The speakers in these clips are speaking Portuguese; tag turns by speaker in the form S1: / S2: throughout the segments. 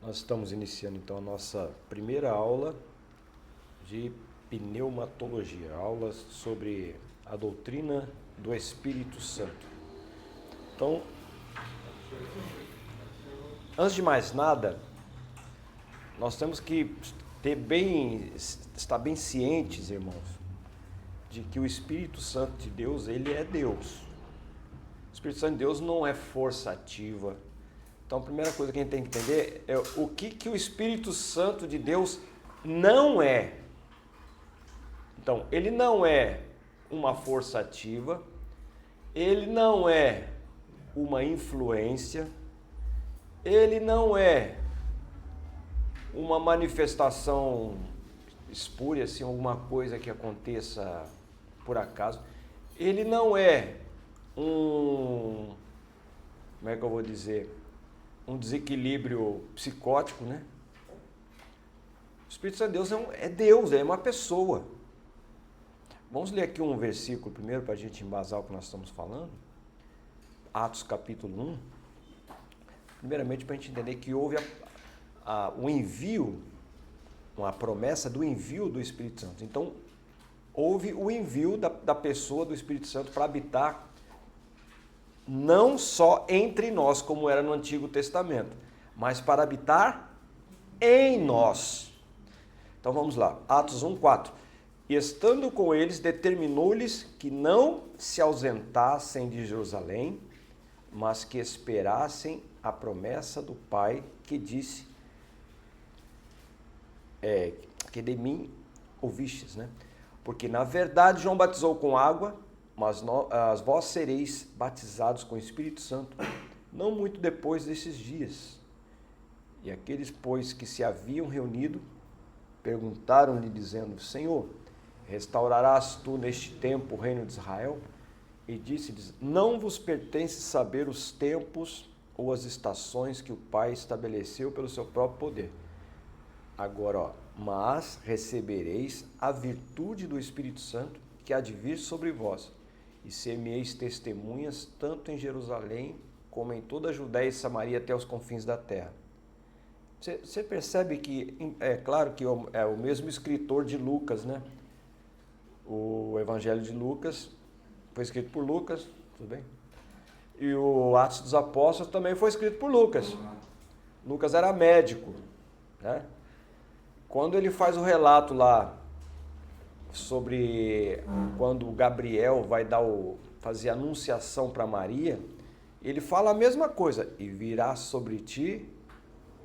S1: Nós estamos iniciando então a nossa primeira aula de pneumatologia, aulas sobre a doutrina do Espírito Santo. Então, antes de mais nada, nós temos que estar bem cientes, irmãos, de que o Espírito Santo de Deus, ele é Deus. O Espírito Santo de Deus não é força ativa. Então, a primeira coisa que a gente tem que entender é o que o Espírito Santo de Deus não é. Então, ele não é uma força ativa, ele não é uma influência, ele não é uma manifestação espúria, assim, alguma coisa que aconteça por acaso. Ele não é como é que eu vou dizer? Um desequilíbrio psicótico, né? O Espírito Santo de Deus é Deus, é uma pessoa. Vamos ler aqui um versículo primeiro para a gente embasar o que nós estamos falando. Atos capítulo 1. Primeiramente para a gente entender que houve o envio, uma promessa do envio do Espírito Santo. Então, houve o envio da pessoa do Espírito Santo para habitar não só entre nós, como era no Antigo Testamento, mas para habitar em nós. Então vamos lá, Atos 1:4. E estando com eles, determinou-lhes que não se ausentassem de Jerusalém, mas que esperassem a promessa do Pai, que disse, que de mim ouvistes, né? Porque na verdade João batizou com água, mas vós sereis batizados com o Espírito Santo, não muito depois desses dias. E aqueles, pois, que se haviam reunido, perguntaram-lhe, dizendo, Senhor, restaurarás tu neste tempo o reino de Israel? E disse-lhes, não vos pertence saber os tempos ou as estações que o Pai estabeleceu pelo seu próprio poder. Agora, mas recebereis a virtude do Espírito Santo, que há de vir sobre vós, e ser-me-eis testemunhas tanto em Jerusalém como em toda a Judéia e Samaria até os confins da terra. Você percebe que, é claro que é o mesmo escritor de Lucas, né? O Evangelho de Lucas foi escrito por Lucas, tudo bem? E o Atos dos Apóstolos também foi escrito por Lucas. Lucas era médico, né? Quando ele faz o relato lá sobre quando Gabriel vai fazer a anunciação para Maria, ele fala a mesma coisa, e virá sobre ti,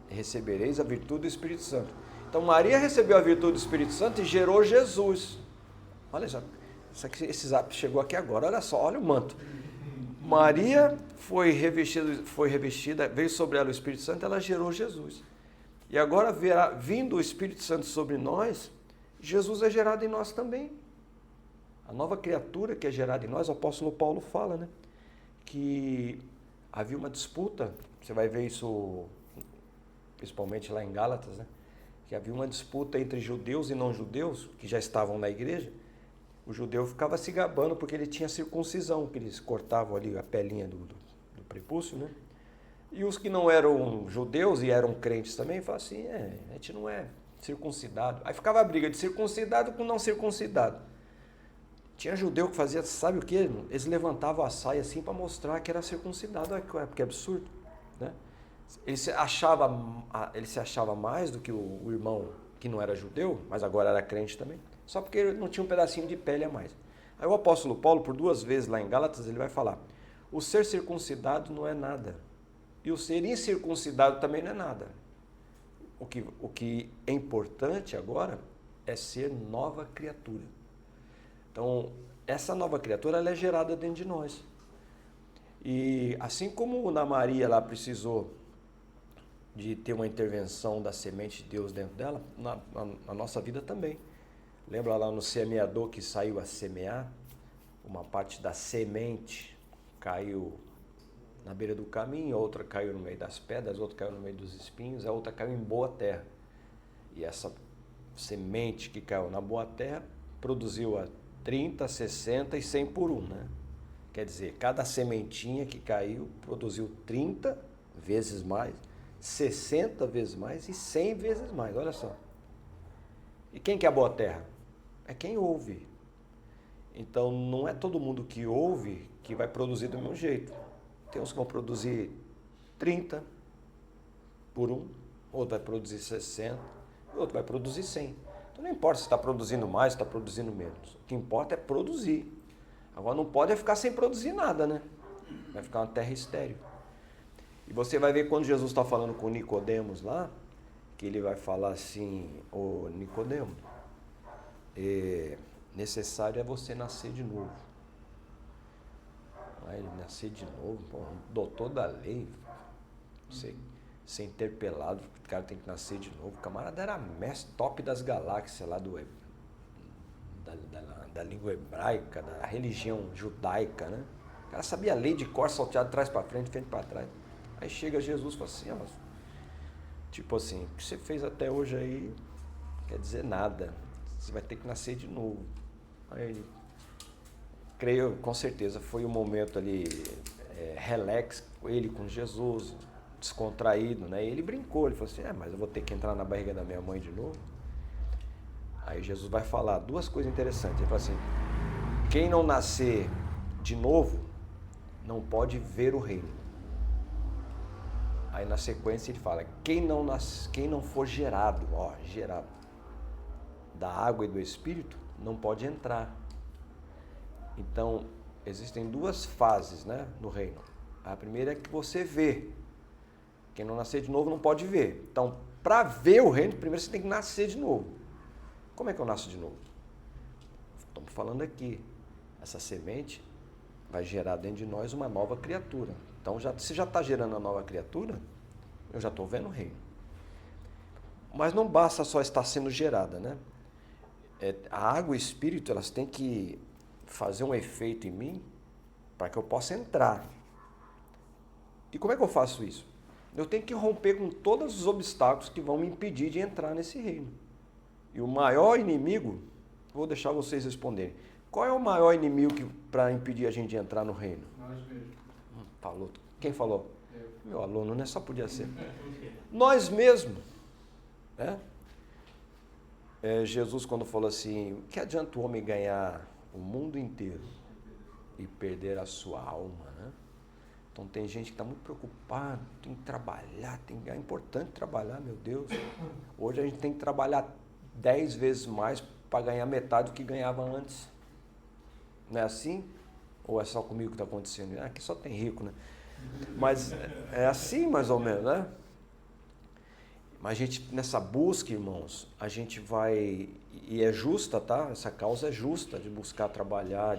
S1: recebereis a virtude do Espírito Santo. Então Maria recebeu a virtude do Espírito Santo e gerou Jesus. Olha só, esse zap chegou aqui agora, olha só, olha o manto. Maria foi revestida, veio sobre ela o Espírito Santo, ela gerou Jesus. E agora vindo o Espírito Santo sobre nós, Jesus é gerado em nós também. A nova criatura que é gerada em nós, o apóstolo Paulo fala, né? Que havia uma disputa, você vai ver isso principalmente lá em Gálatas, né? Que havia uma disputa entre judeus e não judeus, que já estavam na igreja. O judeu ficava se gabando porque ele tinha circuncisão, que eles cortavam ali a pelinha do prepúcio, né? E os que não eram judeus e eram crentes também, falavam assim, a gente não é circuncidado. Aí ficava a briga de circuncidado com não circuncidado. Tinha judeu que fazia, sabe o que? Eles levantavam a saia assim para mostrar que era circuncidado. Olha que absurdo, né? Ele se achava mais do que o irmão que não era judeu, mas agora era crente também, só porque ele não tinha um pedacinho de pele a mais. Aí o apóstolo Paulo, por 2 vezes lá em Gálatas, ele vai falar, o ser circuncidado não é nada, e o ser incircuncidado também não é nada. O que é importante agora é ser nova criatura. Então, essa nova criatura ela é gerada dentro de nós. E assim como na Maria ela precisou de ter uma intervenção da semente de Deus dentro dela, na nossa vida também. Lembra lá no semeador que saiu a semear? Uma parte da semente caiu na beira do caminho, a outra caiu no meio das pedras, a outra caiu no meio dos espinhos, a outra caiu em boa terra. E essa semente que caiu na boa terra produziu a 30, 60 e 100 por 1, né? Quer dizer, cada sementinha que caiu produziu 30 vezes mais, 60 vezes mais e 100 vezes mais, olha só. E quem que é a boa terra? É quem ouve. Então, não é todo mundo que ouve que vai produzir do mesmo jeito. Tem uns que vão produzir 30 por um, outro vai produzir 60, outro vai produzir 100. Então, não importa se está produzindo mais, se está produzindo menos. O que importa é produzir. Agora, não pode é ficar sem produzir nada, né? Vai ficar uma terra estéril. E você vai ver quando Jesus está falando com Nicodemos lá, que ele vai falar assim: ô Nicodemo, necessário é você nascer de novo. Aí ele nascer de novo, pô, um doutor da lei, ser interpelado, o cara tem que nascer de novo. O camarada era mestre top das galáxias lá da língua hebraica, da religião judaica, né? O cara sabia a lei de cor, salteado de trás para frente para trás. Aí chega Jesus e fala assim, ó, tipo assim, o que você fez até hoje aí quer dizer nada. Você vai ter que nascer de novo. Aí ele, creio, com certeza, foi um momento ali, relax, ele com Jesus, descontraído, né? E ele brincou, ele falou assim, mas eu vou ter que entrar na barriga da minha mãe de novo? Aí Jesus vai falar duas coisas interessantes. Ele fala assim, quem não nascer de novo, não pode ver o reino. Aí na sequência ele fala, quem não for gerado da água e do Espírito, não pode entrar. Então, existem duas fases, né, no reino. A primeira é que você vê. Quem não nascer de novo não pode ver. Então, para ver o reino, primeiro você tem que nascer de novo. Como é que eu nasço de novo? Estamos falando aqui. Essa semente vai gerar dentro de nós uma nova criatura. Então, se já está gerando a nova criatura, eu já estou vendo o reino. Mas não basta só estar sendo gerada, né? A água e o Espírito, elas têm que fazer um efeito em mim para que eu possa entrar. E como é que eu faço isso? Eu tenho que romper com todos os obstáculos que vão me impedir de entrar nesse reino. E o maior inimigo, vou deixar vocês responderem. Qual é o maior inimigo para impedir a gente de entrar no reino?
S2: Nós mesmos.
S1: Falou. Quem falou?
S2: Eu.
S1: Meu aluno, né? Só podia ser. Nós mesmos. Né? Jesus, quando falou assim, o que adianta o homem ganhar o mundo inteiro e perder a sua alma, né? Então tem gente que está muito preocupada, tem que trabalhar, é importante trabalhar, meu Deus. Hoje a gente tem que trabalhar 10 vezes mais para ganhar metade do que ganhava antes. Não é assim? Ou é só comigo que está acontecendo? Aqui só tem rico, né? Mas é assim mais ou menos, né? Mas a gente, nessa busca, irmãos, a gente vai, e é justa, tá? Essa causa é justa de buscar trabalhar,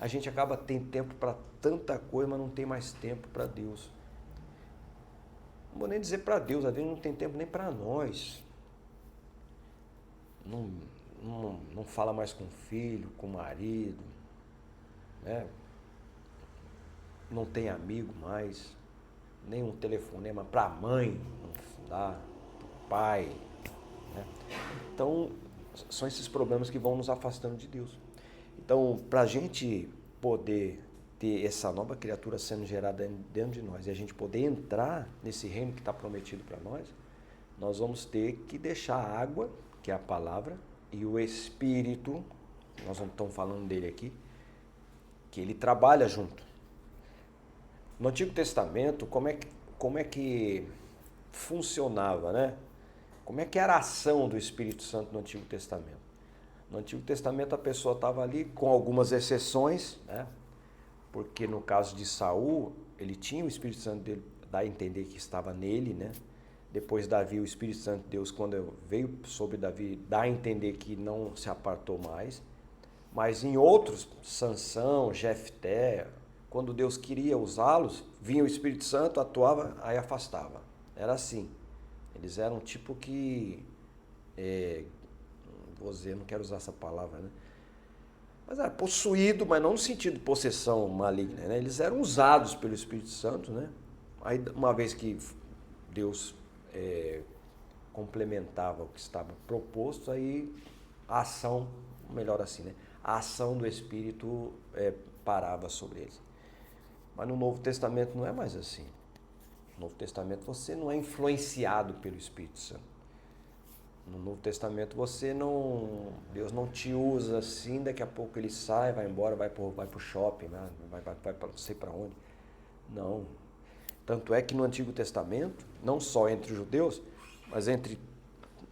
S1: a gente acaba tendo tempo para tanta coisa, mas não tem mais tempo para Deus. Não vou nem dizer para Deus, a Deus não tem tempo nem para nós. Não fala mais com o filho, com o marido, né? Não tem amigo mais, nem um telefonema para a mãe, não dá, pai, né? Então, são esses problemas que vão nos afastando de Deus. Então, para a gente poder ter essa nova criatura sendo gerada dentro de nós e a gente poder entrar nesse reino que está prometido para nós, nós vamos ter que deixar a água, que é a palavra, e o Espírito, nós não estamos falando dele aqui, que ele trabalha junto. No Antigo Testamento, como é que funcionava, né? Como é que era a ação do Espírito Santo no Antigo Testamento? No Antigo Testamento a pessoa estava ali, com algumas exceções, né? Porque no caso de Saul, ele tinha o Espírito Santo dele, dá a entender que estava nele, né? Depois Davi, o Espírito Santo de Deus, quando veio sobre Davi, dá a entender que não se apartou mais. Mas em outros, Sansão, Jefté, quando Deus queria usá-los, vinha o Espírito Santo, atuava, aí afastava. Era assim. Eles eram tipo que, vou dizer, não quero usar essa palavra, né? Mas era possuído, mas não no sentido de possessão maligna, né? Eles eram usados pelo Espírito Santo, né? Aí, uma vez que Deus complementava o que estava proposto, aí a ação, melhor assim, né? A ação do Espírito parava sobre eles. Mas no Novo Testamento não é mais assim. No Novo Testamento você não é influenciado pelo Espírito Santo. No Novo Testamento Deus não te usa assim, daqui a pouco ele sai, vai embora, vai pro shopping, né? vai para não sei para onde. Não. Tanto é que no Antigo Testamento, não só entre os judeus, mas entre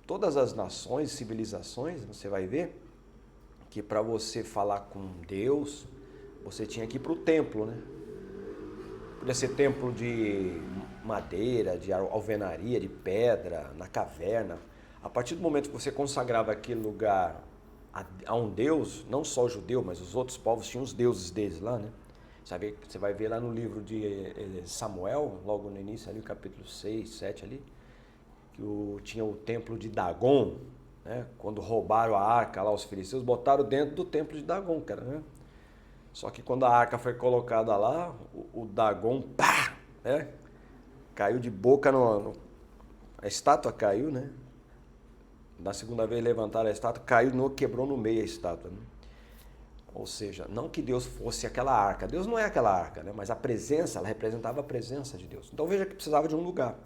S1: todas as nações, civilizações, você vai ver que para você falar com Deus, você tinha que ir para o templo, né? Podia ser templo de madeira, de alvenaria, de pedra, na caverna. A partir do momento que você consagrava aquele lugar a um Deus, não só o judeu, mas os outros povos tinham os deuses deles lá, né? Você vai ver lá no livro de Samuel, logo no início, ali, capítulo 6, 7 ali, que tinha o templo de Dagon, né? Quando roubaram a arca lá, os filisteus botaram dentro do templo de Dagon, cara, né? Só que quando a arca foi colocada lá, o Dagon, pá, né? Caiu de boca a estátua caiu, né? Na segunda vez levantaram a estátua, quebrou no meio a estátua, né? Ou seja, não que Deus fosse aquela arca. Deus não é aquela arca, né? Mas a presença, ela representava a presença de Deus. Então veja que precisava de um lugar.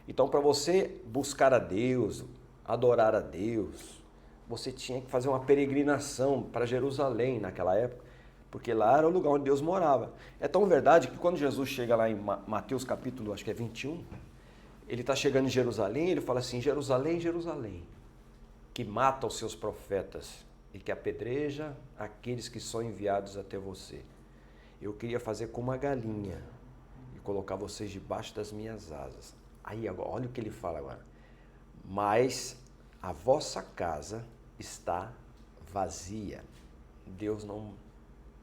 S1: Então para você buscar a Deus, adorar a Deus, você tinha que fazer uma peregrinação para Jerusalém naquela época, porque lá era o lugar onde Deus morava. É tão verdade que quando Jesus chega lá em Mateus capítulo, acho que é 21, ele está chegando em Jerusalém, ele fala assim: Jerusalém, Jerusalém, que mata os seus profetas e que apedreja aqueles que são enviados até você. Eu queria fazer como uma galinha e colocar vocês debaixo das minhas asas. Aí, agora, olha o que ele fala agora. Mas a vossa casa está vazia. Deus não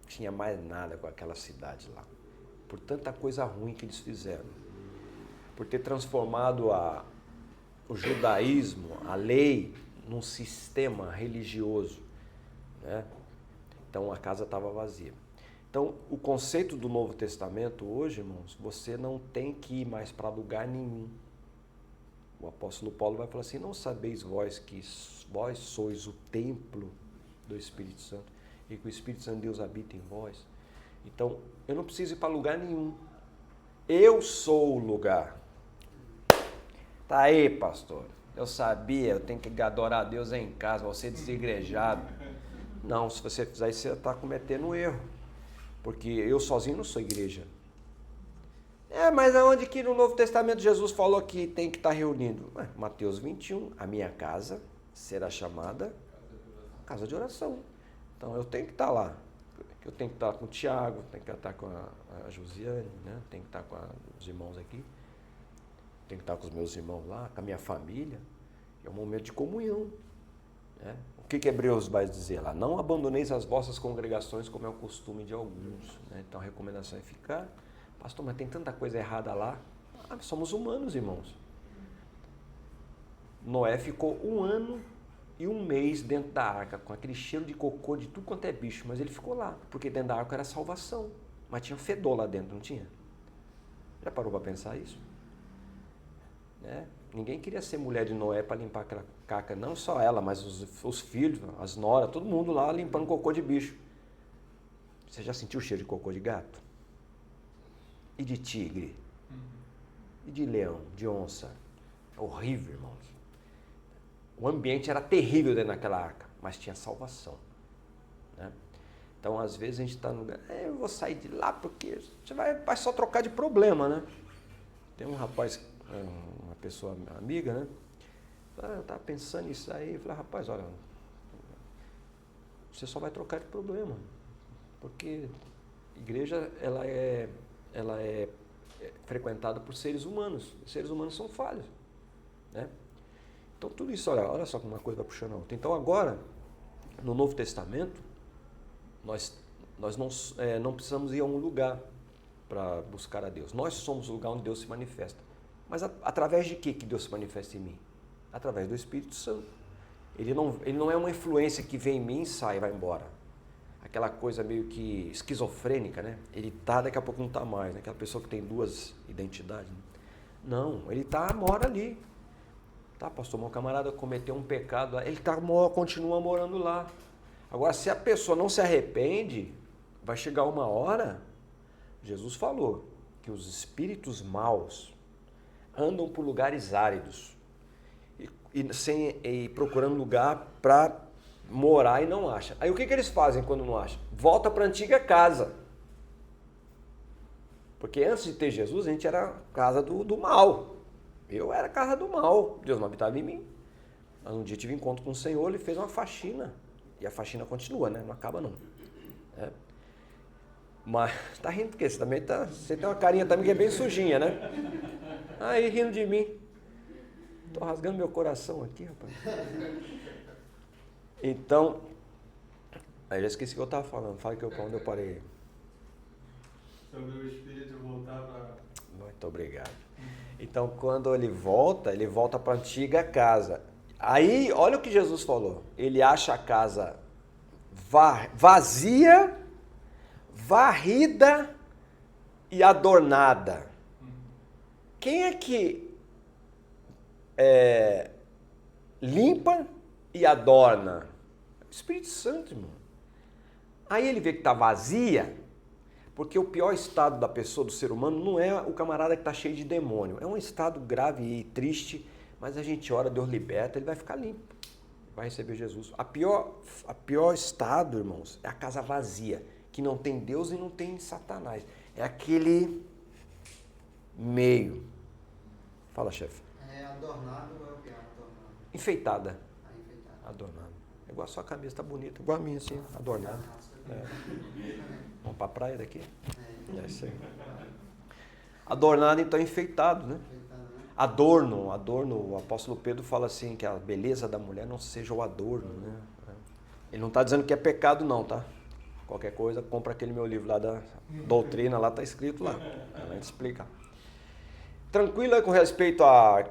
S1: tinha mais nada com aquela cidade lá, por tanta coisa ruim que eles fizeram, por ter transformado o judaísmo, a lei, num sistema religioso, né? Então a casa estava vazia. Então o conceito do Novo Testamento hoje, irmãos, você não tem que ir mais para lugar nenhum. O apóstolo Paulo vai falar assim: não sabeis vós que vós sois o templo do Espírito Santo e que o Espírito Santo de Deus habita em vós? Então eu não preciso ir para lugar nenhum. Eu sou o lugar. Tá aí, pastor. Eu sabia, eu tenho que adorar a Deus em casa, você desigrejado. Não, se você fizer isso, você está cometendo um erro. Porque eu sozinho não sou igreja. Mas aonde que no Novo Testamento Jesus falou que tem que estar reunido? Mateus 21, a minha casa será chamada casa de oração. Então eu tenho que estar lá. Eu tenho que estar com o Tiago, tenho que estar com a Josiane, né? Tenho que estar com os irmãos aqui. Tenho que estar com os meus irmãos lá, com a minha família. É um momento de comunhão, né? O que Hebreus vai dizer lá? Não abandoneis as vossas congregações como é o costume de alguns, né? Então a recomendação é ficar. Pastor, mas tem tanta coisa errada lá. Somos humanos, irmãos. Noé ficou 1 ano e 1 mês dentro da arca, com aquele cheiro de cocô de tudo quanto é bicho, mas ele ficou lá, porque dentro da arca era salvação. Mas tinha fedor lá dentro, não tinha? Já parou para pensar isso? Né? Ninguém queria ser mulher de Noé para limpar aquela caca, não só ela, mas os filhos, as noras, todo mundo lá limpando cocô de bicho. Você já sentiu o cheiro de cocô de gato? E de tigre? E de leão, de onça? Horrível, irmãos. O ambiente era terrível dentro daquela arca, mas tinha salvação, né? Então, às vezes a gente está no lugar, eu vou sair de lá porque você vai só trocar de problema, né? Tem um rapaz, uma pessoa amiga, né? Eu estava pensando nisso aí, eu falei: rapaz, olha, você só vai trocar de problema, porque igreja ela é frequentada por seres humanos. Os seres humanos são falhos, né? Então tudo isso, olha só como uma coisa vai puxando a outra. Então agora, no Novo Testamento, nós não precisamos ir a um lugar para buscar a Deus. Nós somos o lugar onde Deus se manifesta. Mas através de que Deus se manifesta em mim? Através do Espírito Santo. Ele não é uma influência que vem em mim e sai e vai embora. Aquela coisa meio que esquizofrênica, né? Ele tá, daqui a pouco não tá mais, né? Aquela pessoa que tem 2 identidades. Né? Não, ele mora ali. Tá, pastor, meu camarada cometeu um pecado, ele continua morando lá. Agora, se a pessoa não se arrepende, vai chegar uma hora, Jesus falou que os espíritos maus andam por lugares áridos e procurando lugar para morar e não acham. Aí o que eles fazem quando não acham? Volta para a antiga casa. Porque antes de ter Jesus, a gente era casa do mal. Eu era casa do mal. Deus não habitava em mim. Mas um dia tive encontro com o Senhor, ele fez uma faxina. E a faxina continua, né? Não acaba não. É. Mas tá rindo porque você tem uma carinha também que é bem sujinha, né? Aí rindo de mim. Tô rasgando meu coração aqui, rapaz. Então, aí já esqueci o que eu estava falando. Fala que onde eu parei.
S2: Sobre o espírito voltar para...
S1: Muito obrigado. Então, quando ele volta para a antiga casa. Aí, olha o que Jesus falou. Ele acha a casa vazia, varrida e adornada. Quem é que limpa e adorna? O Espírito Santo, irmão. Aí ele vê que está vazia, porque o pior estado da pessoa, do ser humano, não é o camarada que está cheio de demônio. É um estado grave e triste, mas a gente ora, Deus liberta, ele vai ficar limpo. Vai receber Jesus. A pior estado, irmãos, é a casa vazia, que não tem Deus e não tem Satanás. É aquele meio. Fala, chefe.
S3: É adornado ou é o que é adornado?
S1: Enfeitada.
S3: Enfeitado.
S1: Adornado. É igual a sua camisa, tá bonita. Igual a minha, assim, adornada. Vamos pra praia daqui? É isso aí. Adornado, então, enfeitado, né? Adorno, o apóstolo Pedro fala assim, que a beleza da mulher não seja o adorno, né? Ele não está dizendo que é pecado não, tá? Qualquer coisa, compra aquele meu livro lá da doutrina, lá está escrito lá. A gente explica. Tranquilo com respeito a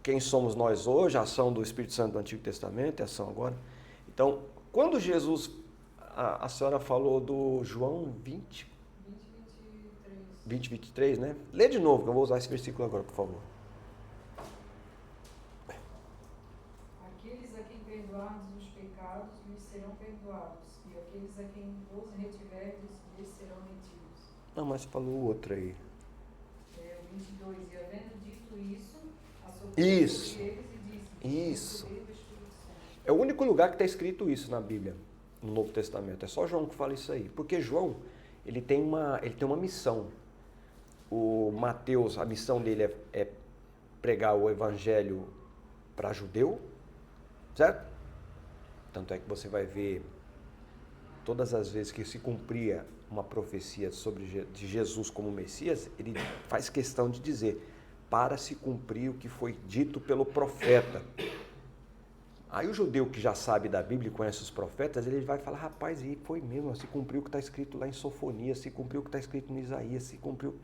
S1: quem somos nós hoje, a ação do Espírito Santo do Antigo Testamento, a ação agora. Então, quando Jesus, a senhora falou do João 23, né? Lê de novo, que eu vou usar esse versículo agora, por favor.
S4: Aqueles a quem perdoardes os pecados, lhes serão perdoados, e aqueles a quem vos retiverdes, lhes serão retidos.
S1: Não, mas falou o outro aí.
S4: O 22, e havendo dito isso, assoprou
S1: Isso.
S4: sobre eles e disse:
S1: Isso.
S4: Recebeis o Espírito Santo.
S1: É o único lugar que está escrito isso na Bíblia, no Novo Testamento. É só João que fala isso aí. Porque João, ele tem uma missão. O Mateus, a missão dele é pregar o evangelho para judeu, certo? Tanto é que você vai ver todas as vezes que se cumpria uma profecia de Jesus como Messias, ele faz questão de dizer, para se cumprir o que foi dito pelo profeta. Aí o judeu que já sabe da Bíblia e conhece os profetas, ele vai falar, rapaz, e foi mesmo, se cumpriu o que está escrito lá em Sofonias, se cumpriu o que está escrito em Isaías, se cumpriu...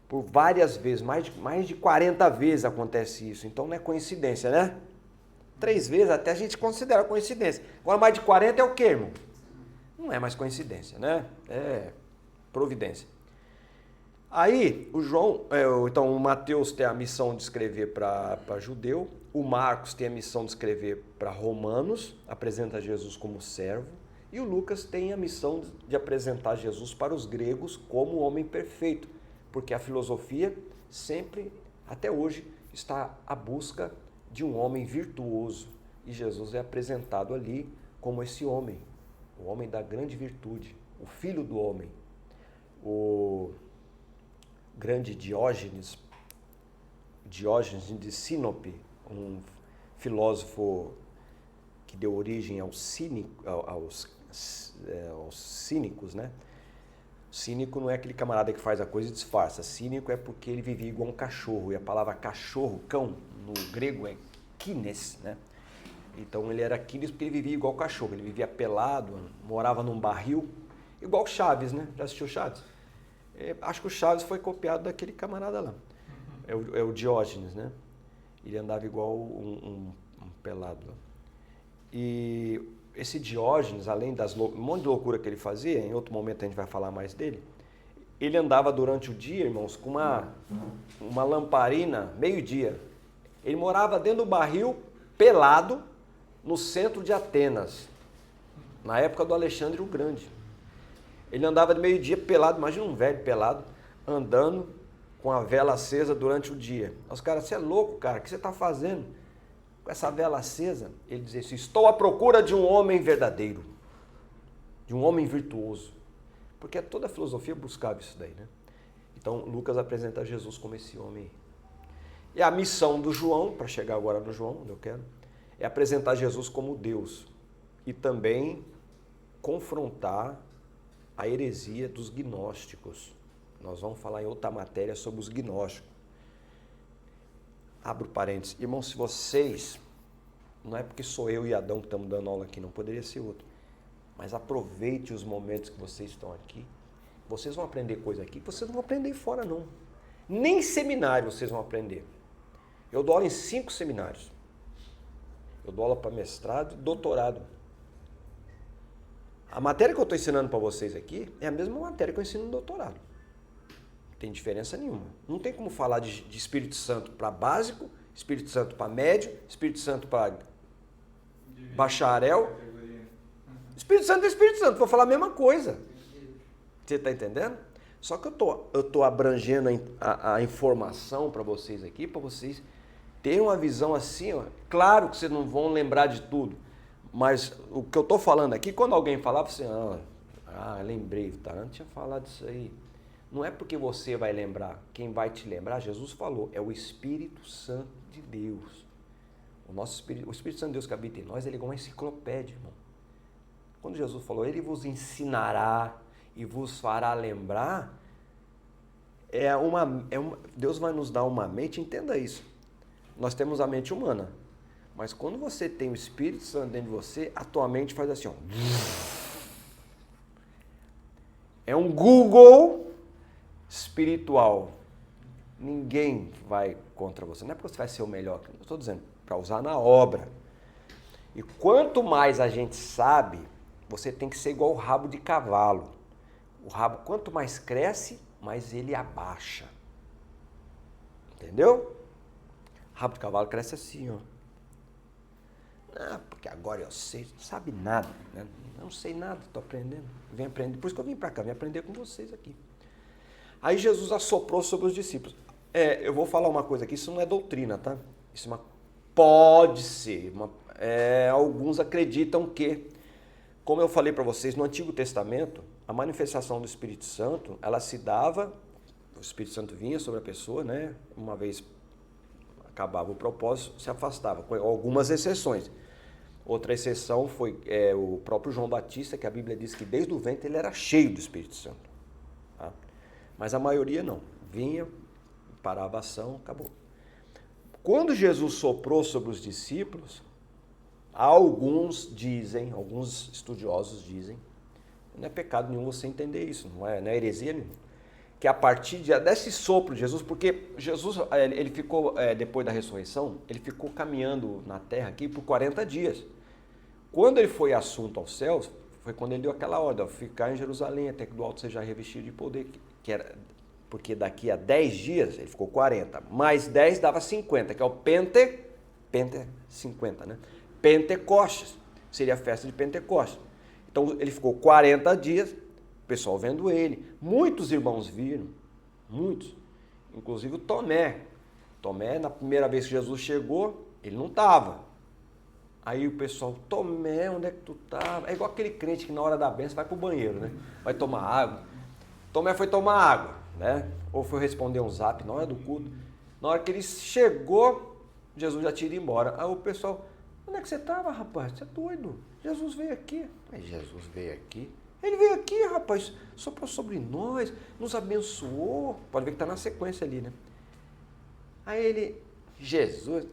S1: Por várias vezes, mais de 40 vezes acontece isso, então não é coincidência, né? 3 vezes até a gente considera coincidência. Agora mais de 40 é o quê, irmão? Não é mais coincidência, né? É providência. Aí, então o Mateus tem a missão de escrever para judeu, o Marcos tem a missão de escrever para romanos, apresenta Jesus como servo, e o Lucas tem a missão de apresentar Jesus para os gregos como o homem perfeito, porque a filosofia sempre, até hoje, está à busca de um homem virtuoso, e Jesus é apresentado ali como esse homem, o homem da grande virtude, o filho do homem, o grande Diógenes de Sinope, um filósofo que deu origem aos cínicos, né? Cínico não é aquele camarada que faz a coisa e disfarça. Cínico é porque ele vivia igual um cachorro, e a palavra cachorro, cão, no grego é kines, né? Então ele era kines porque ele vivia igual cachorro, ele vivia pelado, morava num barril, igual Chaves, né? Já assistiu Chaves? Acho que o Chaves foi copiado daquele camarada lá. É o Diógenes, né? Ele andava igual um pelado lá. E esse Diógenes, além das um monte de loucura que ele fazia, em outro momento a gente vai falar mais dele, ele andava durante o dia, irmãos, com uma lamparina, meio-dia. Ele morava dentro do barril, pelado, no centro de Atenas, na época do Alexandre o Grande. Ele andava de meio-dia pelado, imagina um velho pelado, andando com a vela acesa durante o dia. Os caras, você é louco, cara, o que você está fazendo com essa vela acesa? Ele dizia assim, estou à procura de um homem verdadeiro, de um homem virtuoso. Porque toda a filosofia buscava isso daí, né? Então, Lucas apresenta Jesus como esse homem. E a missão do João, para chegar agora no João, onde eu quero, é apresentar Jesus como Deus e também confrontar a heresia dos gnósticos. Nós vamos falar em outra matéria sobre os gnósticos. Abro parênteses. Irmãos, se vocês, não é porque sou eu e Adão que estamos dando aula aqui, não poderia ser outro, mas aproveite os momentos que vocês estão aqui. Vocês vão aprender coisa aqui que vocês não vão aprender fora, não. Nem em seminário vocês vão aprender. Eu dou aula em 5 seminários. Eu dou aula para mestrado e doutorado. A matéria que eu estou ensinando para vocês aqui é a mesma matéria que eu ensino no doutorado. Não tem diferença nenhuma. Não tem como falar de Espírito Santo para básico, Espírito Santo para médio, Espírito Santo para bacharel. Espírito Santo é Espírito Santo, vou falar a mesma coisa. Você está entendendo? Só que eu tô abrangendo a informação para vocês aqui, para vocês terem uma visão assim, ó. Claro que vocês não vão lembrar de tudo, mas o que eu estou falando aqui, quando alguém falava assim, lembrei, tá? Não tinha falado disso aí. Não é porque você vai lembrar, quem vai te lembrar, Jesus falou, é o Espírito Santo de Deus. O Espírito Santo de Deus que habita em nós, ele é igual uma enciclopédia, irmão. Quando Jesus falou, ele vos ensinará e vos fará lembrar, Deus vai nos dar uma mente, entenda isso. Nós temos a mente humana, mas quando você tem o Espírito Santo dentro de você, a tua mente faz assim, ó. É um Google espiritual. Ninguém vai contra você. Não é porque você vai ser o melhor, eu estou dizendo, para usar na obra. E quanto mais a gente sabe, você tem que ser igual o rabo de cavalo. O rabo, quanto mais cresce, mais ele abaixa. Entendeu? O rabo de cavalo cresce assim, ó. Porque agora eu sei, não sabe nada, né? Eu não sei nada, estou aprendendo. Vem aprender. Por isso que eu vim para cá, vim aprender com vocês aqui. Aí Jesus assoprou sobre os discípulos. Eu vou falar uma coisa aqui, isso não é doutrina, tá? Isso pode ser. Alguns acreditam que, como eu falei para vocês, no Antigo Testamento, a manifestação do Espírito Santo, ela se dava, o Espírito Santo vinha sobre a pessoa, né? Uma vez acabava o propósito, se afastava, com algumas exceções. Outra exceção foi o próprio João Batista, que a Bíblia diz que desde o ventre ele era cheio do Espírito Santo. Tá? Mas a maioria não. Vinha, parava a ação, acabou. Quando Jesus soprou sobre os discípulos, alguns estudiosos dizem, não é pecado nenhum você entender isso, não é heresia nenhuma, que a partir desse sopro de Jesus, porque Jesus, ele ficou, depois da ressurreição, ele ficou caminhando na terra aqui por 40 dias. Quando ele foi assunto aos céus, foi quando ele deu aquela ordem, ficar em Jerusalém até que do alto seja revestido de poder, que era, porque daqui a 10 dias, ele ficou 40, mais 10 dava 50, que é o 50, né? Pentecostes, seria a festa de Pentecostes. Então ele ficou 40 dias, o pessoal vendo ele. Muitos irmãos viram, muitos. Inclusive o Tomé. Tomé, na primeira vez que Jesus chegou, ele não estava. Aí o pessoal, Tomé, onde é que tu estava? É igual aquele crente que na hora da bênção vai pro banheiro, né? Vai tomar água. Tomé foi tomar água, né? Ou foi responder um zap na hora do culto. Na hora que ele chegou, Jesus já tinha ido embora. Aí o pessoal, onde é que você estava, rapaz? Você é doido? Jesus veio aqui. Mas Jesus veio aqui? Ele veio aqui, rapaz, soprou sobre nós, nos abençoou. Pode ver que está na sequência ali, né? Aí ele, Jesus,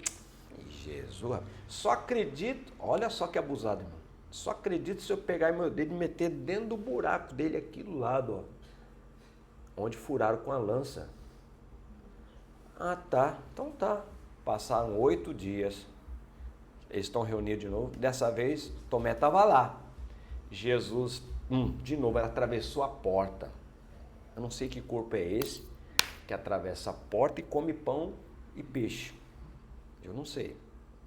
S1: só acredito, olha só que abusado, irmão. Só acredito se eu pegar meu dedo e meter dentro do buraco dele aqui do lado, ó. Onde furaram com a lança. Ah, tá, então tá. Passaram 8 dias. Eles estão reunidos de novo. Dessa vez, Tomé estava lá. Jesus, de novo, ela atravessou a porta. Eu não sei que corpo é esse que atravessa a porta e come pão e peixe. Eu não sei.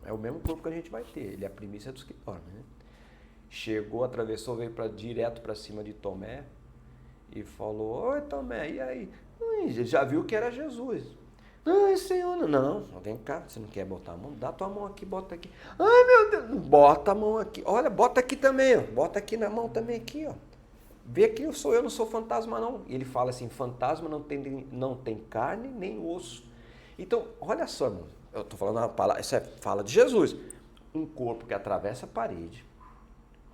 S1: É o mesmo corpo que a gente vai ter. Ele é a primícia dos que dormem, né? Chegou, atravessou, veio direto para cima de Tomé e falou, oi Tomé, e aí? Ele já viu que era Jesus. Ai, Senhor, não, vem cá, você não quer botar a mão? Dá tua mão aqui, bota aqui. Ai, meu Deus, bota a mão aqui. Olha, bota aqui também, ó. Bota aqui na mão também, aqui, ó. Vê que eu não sou fantasma, não. E ele fala assim, fantasma não tem carne nem osso. Então, olha só, irmão, eu estou falando uma palavra, isso é fala de Jesus. Um corpo que atravessa a parede,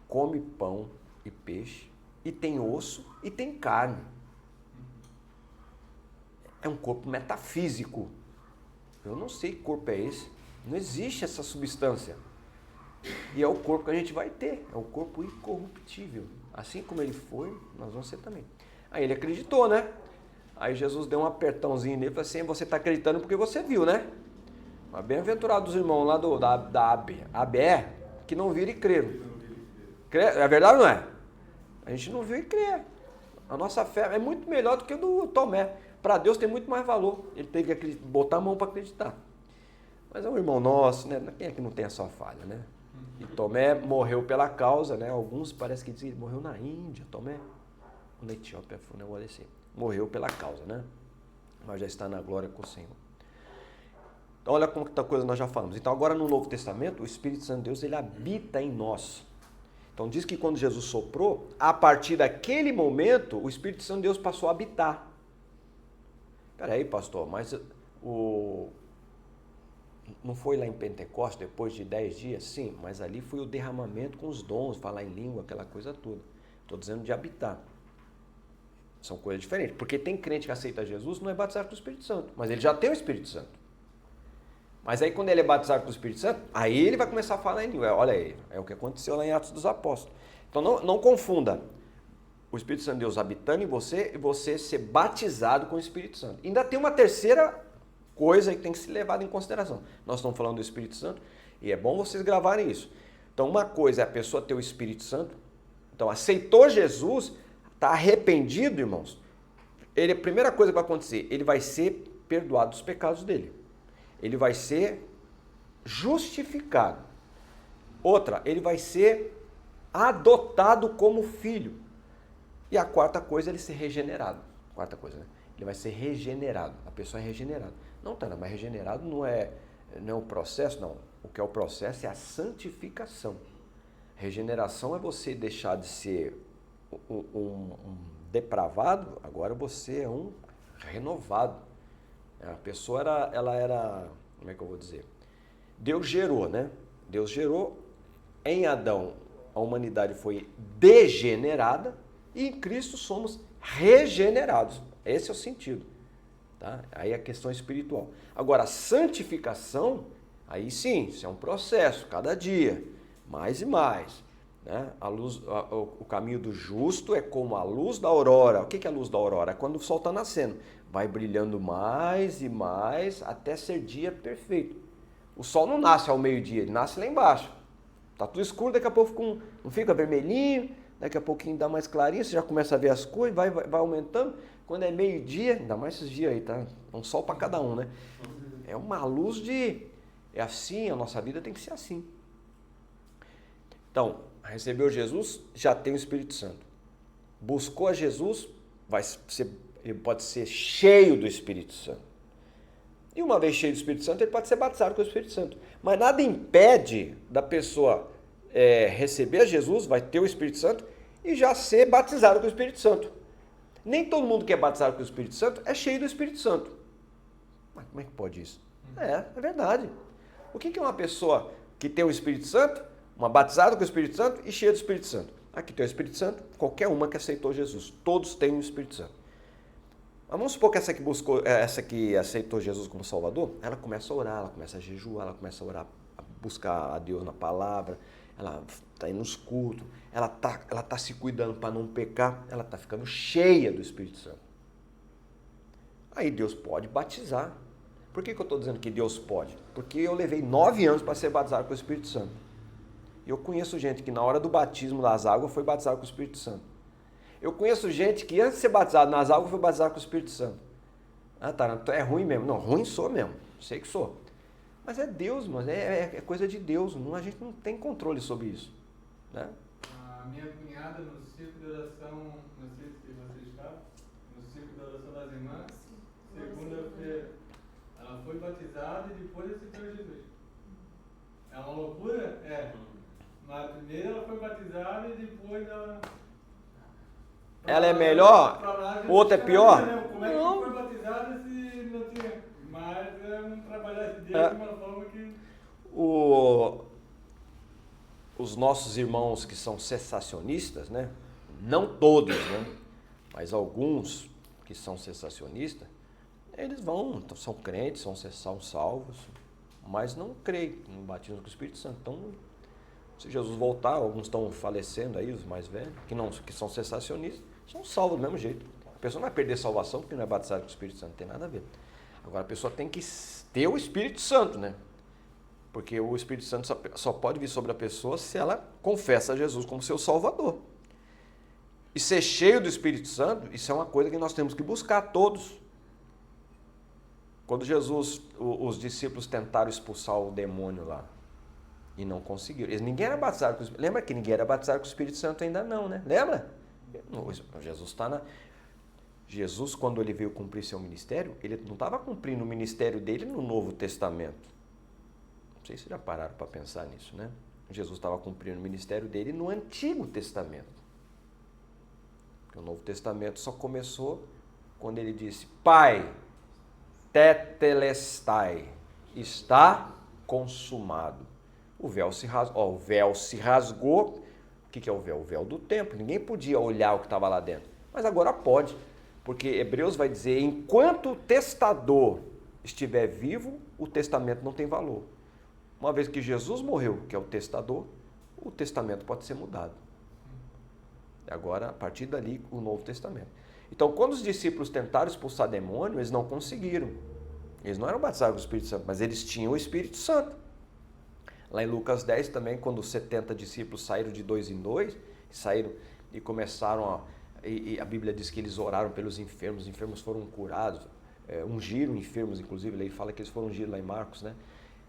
S1: come pão e peixe, e tem osso e tem carne. É um corpo metafísico. Eu não sei que corpo é esse. Não existe essa substância. E é o corpo que a gente vai ter. É o corpo incorruptível. Assim como ele foi, nós vamos ser também. Aí ele acreditou, né? Aí Jesus deu um apertãozinho nele e falou assim, você está acreditando porque você viu, né? Mas bem-aventurados os irmãos lá da ABE, que não viram e creram. É verdade ou não é? A gente não viu e crê. A nossa fé é muito melhor do que o do Tomé. Para Deus tem muito mais valor. Ele teve que botar a mão para acreditar. Mas é um irmão nosso, né? Quem é que não tem a sua falha, né? E Tomé morreu pela causa, né? Alguns parece que dizem que ele morreu na Índia, Tomé. Na Etiópia, foi um negócio assim. Morreu pela causa, né? Mas já está na glória com o Senhor. Então, olha quanta coisa nós já falamos. Então, agora no Novo Testamento, o Espírito Santo de Deus, ele habita em nós. Então, diz que quando Jesus soprou, a partir daquele momento, o Espírito Santo de Deus passou a habitar. Peraí, pastor, mas não foi lá em Pentecostes, depois de 10 dias? Sim, mas ali foi o derramamento com os dons, falar em língua, aquela coisa toda. Estou dizendo de habitar. São coisas diferentes. Porque tem crente que aceita Jesus, não é batizado com o Espírito Santo, mas ele já tem o Espírito Santo. Mas aí quando ele é batizado com o Espírito Santo, aí ele vai começar a falar em língua. Olha aí, é o que aconteceu lá em Atos dos Apóstolos. Então não confunda o Espírito Santo de Deus habitando em você e você ser batizado com o Espírito Santo. Ainda tem uma terceira coisa que tem que ser levada em consideração. Nós estamos falando do Espírito Santo e é bom vocês gravarem isso. Então uma coisa é a pessoa ter o Espírito Santo. Então aceitou Jesus, está arrependido, irmãos. A primeira coisa que vai acontecer, ele vai ser perdoado dos pecados dele. Ele vai ser justificado. Outra, ele vai ser adotado como filho. E a quarta coisa, ele ser regenerado. Quarta coisa, né? Ele vai ser regenerado. A pessoa é regenerada. Não, Tana, mas regenerado não é o processo, não. O que é o processo é a santificação. Regeneração é você deixar de ser um depravado, agora você é um renovado. A pessoa ela era, como é que eu vou dizer? Deus gerou, né? Deus gerou. Em Adão, a humanidade foi degenerada e em Cristo somos regenerados. Esse é o sentido. Tá? Aí é a questão espiritual. Agora, a santificação, aí sim, isso é um processo, cada dia, mais e mais. Né? O caminho do justo é como a luz da aurora. O que é a luz da aurora? É quando o sol está nascendo. Vai brilhando mais e mais até ser dia perfeito. O sol não nasce ao meio-dia, ele nasce lá embaixo. Está tudo escuro, daqui a pouco não fica vermelhinho, daqui a pouquinho dá mais clarinho, você já começa a ver as cores, vai aumentando. Quando é meio-dia, ainda mais esses dias aí, tá? É um sol para cada um, né? É uma luz de... É assim, a nossa vida tem que ser assim. Então, recebeu Jesus, já tem o Espírito Santo. Buscou a Jesus, ele pode ser cheio do Espírito Santo. E uma vez cheio do Espírito Santo, ele pode ser batizado com o Espírito Santo. Mas nada impede da pessoa receber Jesus, vai ter o Espírito Santo, e já ser batizado com o Espírito Santo. Nem todo mundo que é batizado com o Espírito Santo é cheio do Espírito Santo. Mas como é que pode isso? É verdade. O que é uma pessoa que tem o Espírito Santo, uma batizada com o Espírito Santo e cheia do Espírito Santo? Aqui tem o Espírito Santo, qualquer uma que aceitou Jesus. Todos têm o Espírito Santo. Mas vamos supor que essa que aceitou Jesus como Salvador, ela começa a orar, ela começa a jejuar, ela começa a orar, a buscar a Deus na palavra, ela está indo nos cultos, ela tá se cuidando para não pecar, ela está ficando cheia do Espírito Santo. Aí Deus pode batizar. Por que eu estou dizendo que Deus pode? Porque eu levei 9 anos para ser batizado com o Espírito Santo. Eu conheço gente que na hora do batismo das águas foi batizado com o Espírito Santo. Eu conheço gente que antes de ser batizado nas águas foi batizado com o Espírito Santo. Ah, tá, então é ruim mesmo. Não, ruim sou mesmo, sei que sou. Mas é Deus, mas é coisa de Deus, a gente não tem controle sobre isso. Né?
S2: A minha cunhada no círculo de oração, não sei se você está, no círculo de oração das irmãs, foi batizada e depois aceitou Jesus. É uma loucura? É. Mas primeiro ela foi batizada e depois ela...
S1: Ela é melhor? Outra é pior?
S2: Como é que foi batizada se não tinha? Mas é um trabalhar de Deus de uma forma que...
S1: Os nossos irmãos que são cessacionistas, né? Não todos, né? Mas alguns que são cessacionistas, eles são crentes, são salvos, mas não creem no batismo com o Espírito Santo. Então, se Jesus voltar, alguns estão falecendo aí, os mais velhos, que são cessacionistas, são salvos do mesmo jeito. A pessoa não vai perder salvação porque não é batizada com o Espírito Santo, não tem nada a ver. Agora, a pessoa tem que ter o Espírito Santo, né? Porque o Espírito Santo só pode vir sobre a pessoa se ela confessa Jesus como seu Salvador. E ser cheio do Espírito Santo, isso é uma coisa que nós temos que buscar todos. Quando Jesus, os discípulos tentaram expulsar o demônio lá e não conseguiram. Ninguém era batizado com o Espírito. Lembra que ninguém era batizado com o Espírito Santo ainda não, né? Lembra? Jesus, quando ele veio cumprir seu ministério, ele não estava cumprindo o ministério dele no Novo Testamento. Não sei se já pararam para pensar nisso, né? Jesus estava cumprindo o ministério dele no Antigo Testamento. O Novo Testamento só começou quando ele disse: Pai, tetelestai, está consumado. O véu se rasgou. O véu se rasgou. O que é o véu? O véu do templo. Ninguém podia olhar o que estava lá dentro. Mas agora pode, porque Hebreus vai dizer: enquanto o testador estiver vivo, o testamento não tem valor. Uma vez que Jesus morreu, que é o testador, o testamento pode ser mudado. Agora, a partir dali, o Novo Testamento. Então, quando os discípulos tentaram expulsar demônio, eles não conseguiram. Eles não eram batizados com o Espírito Santo, mas eles tinham o Espírito Santo. Lá em Lucas 10 também, quando os 70 discípulos saíram de 2 em 2, saíram e começaram e a Bíblia diz que eles oraram pelos enfermos, os enfermos foram curados, ungiram enfermos, inclusive, ele fala que eles foram ungidos lá em Marcos, né?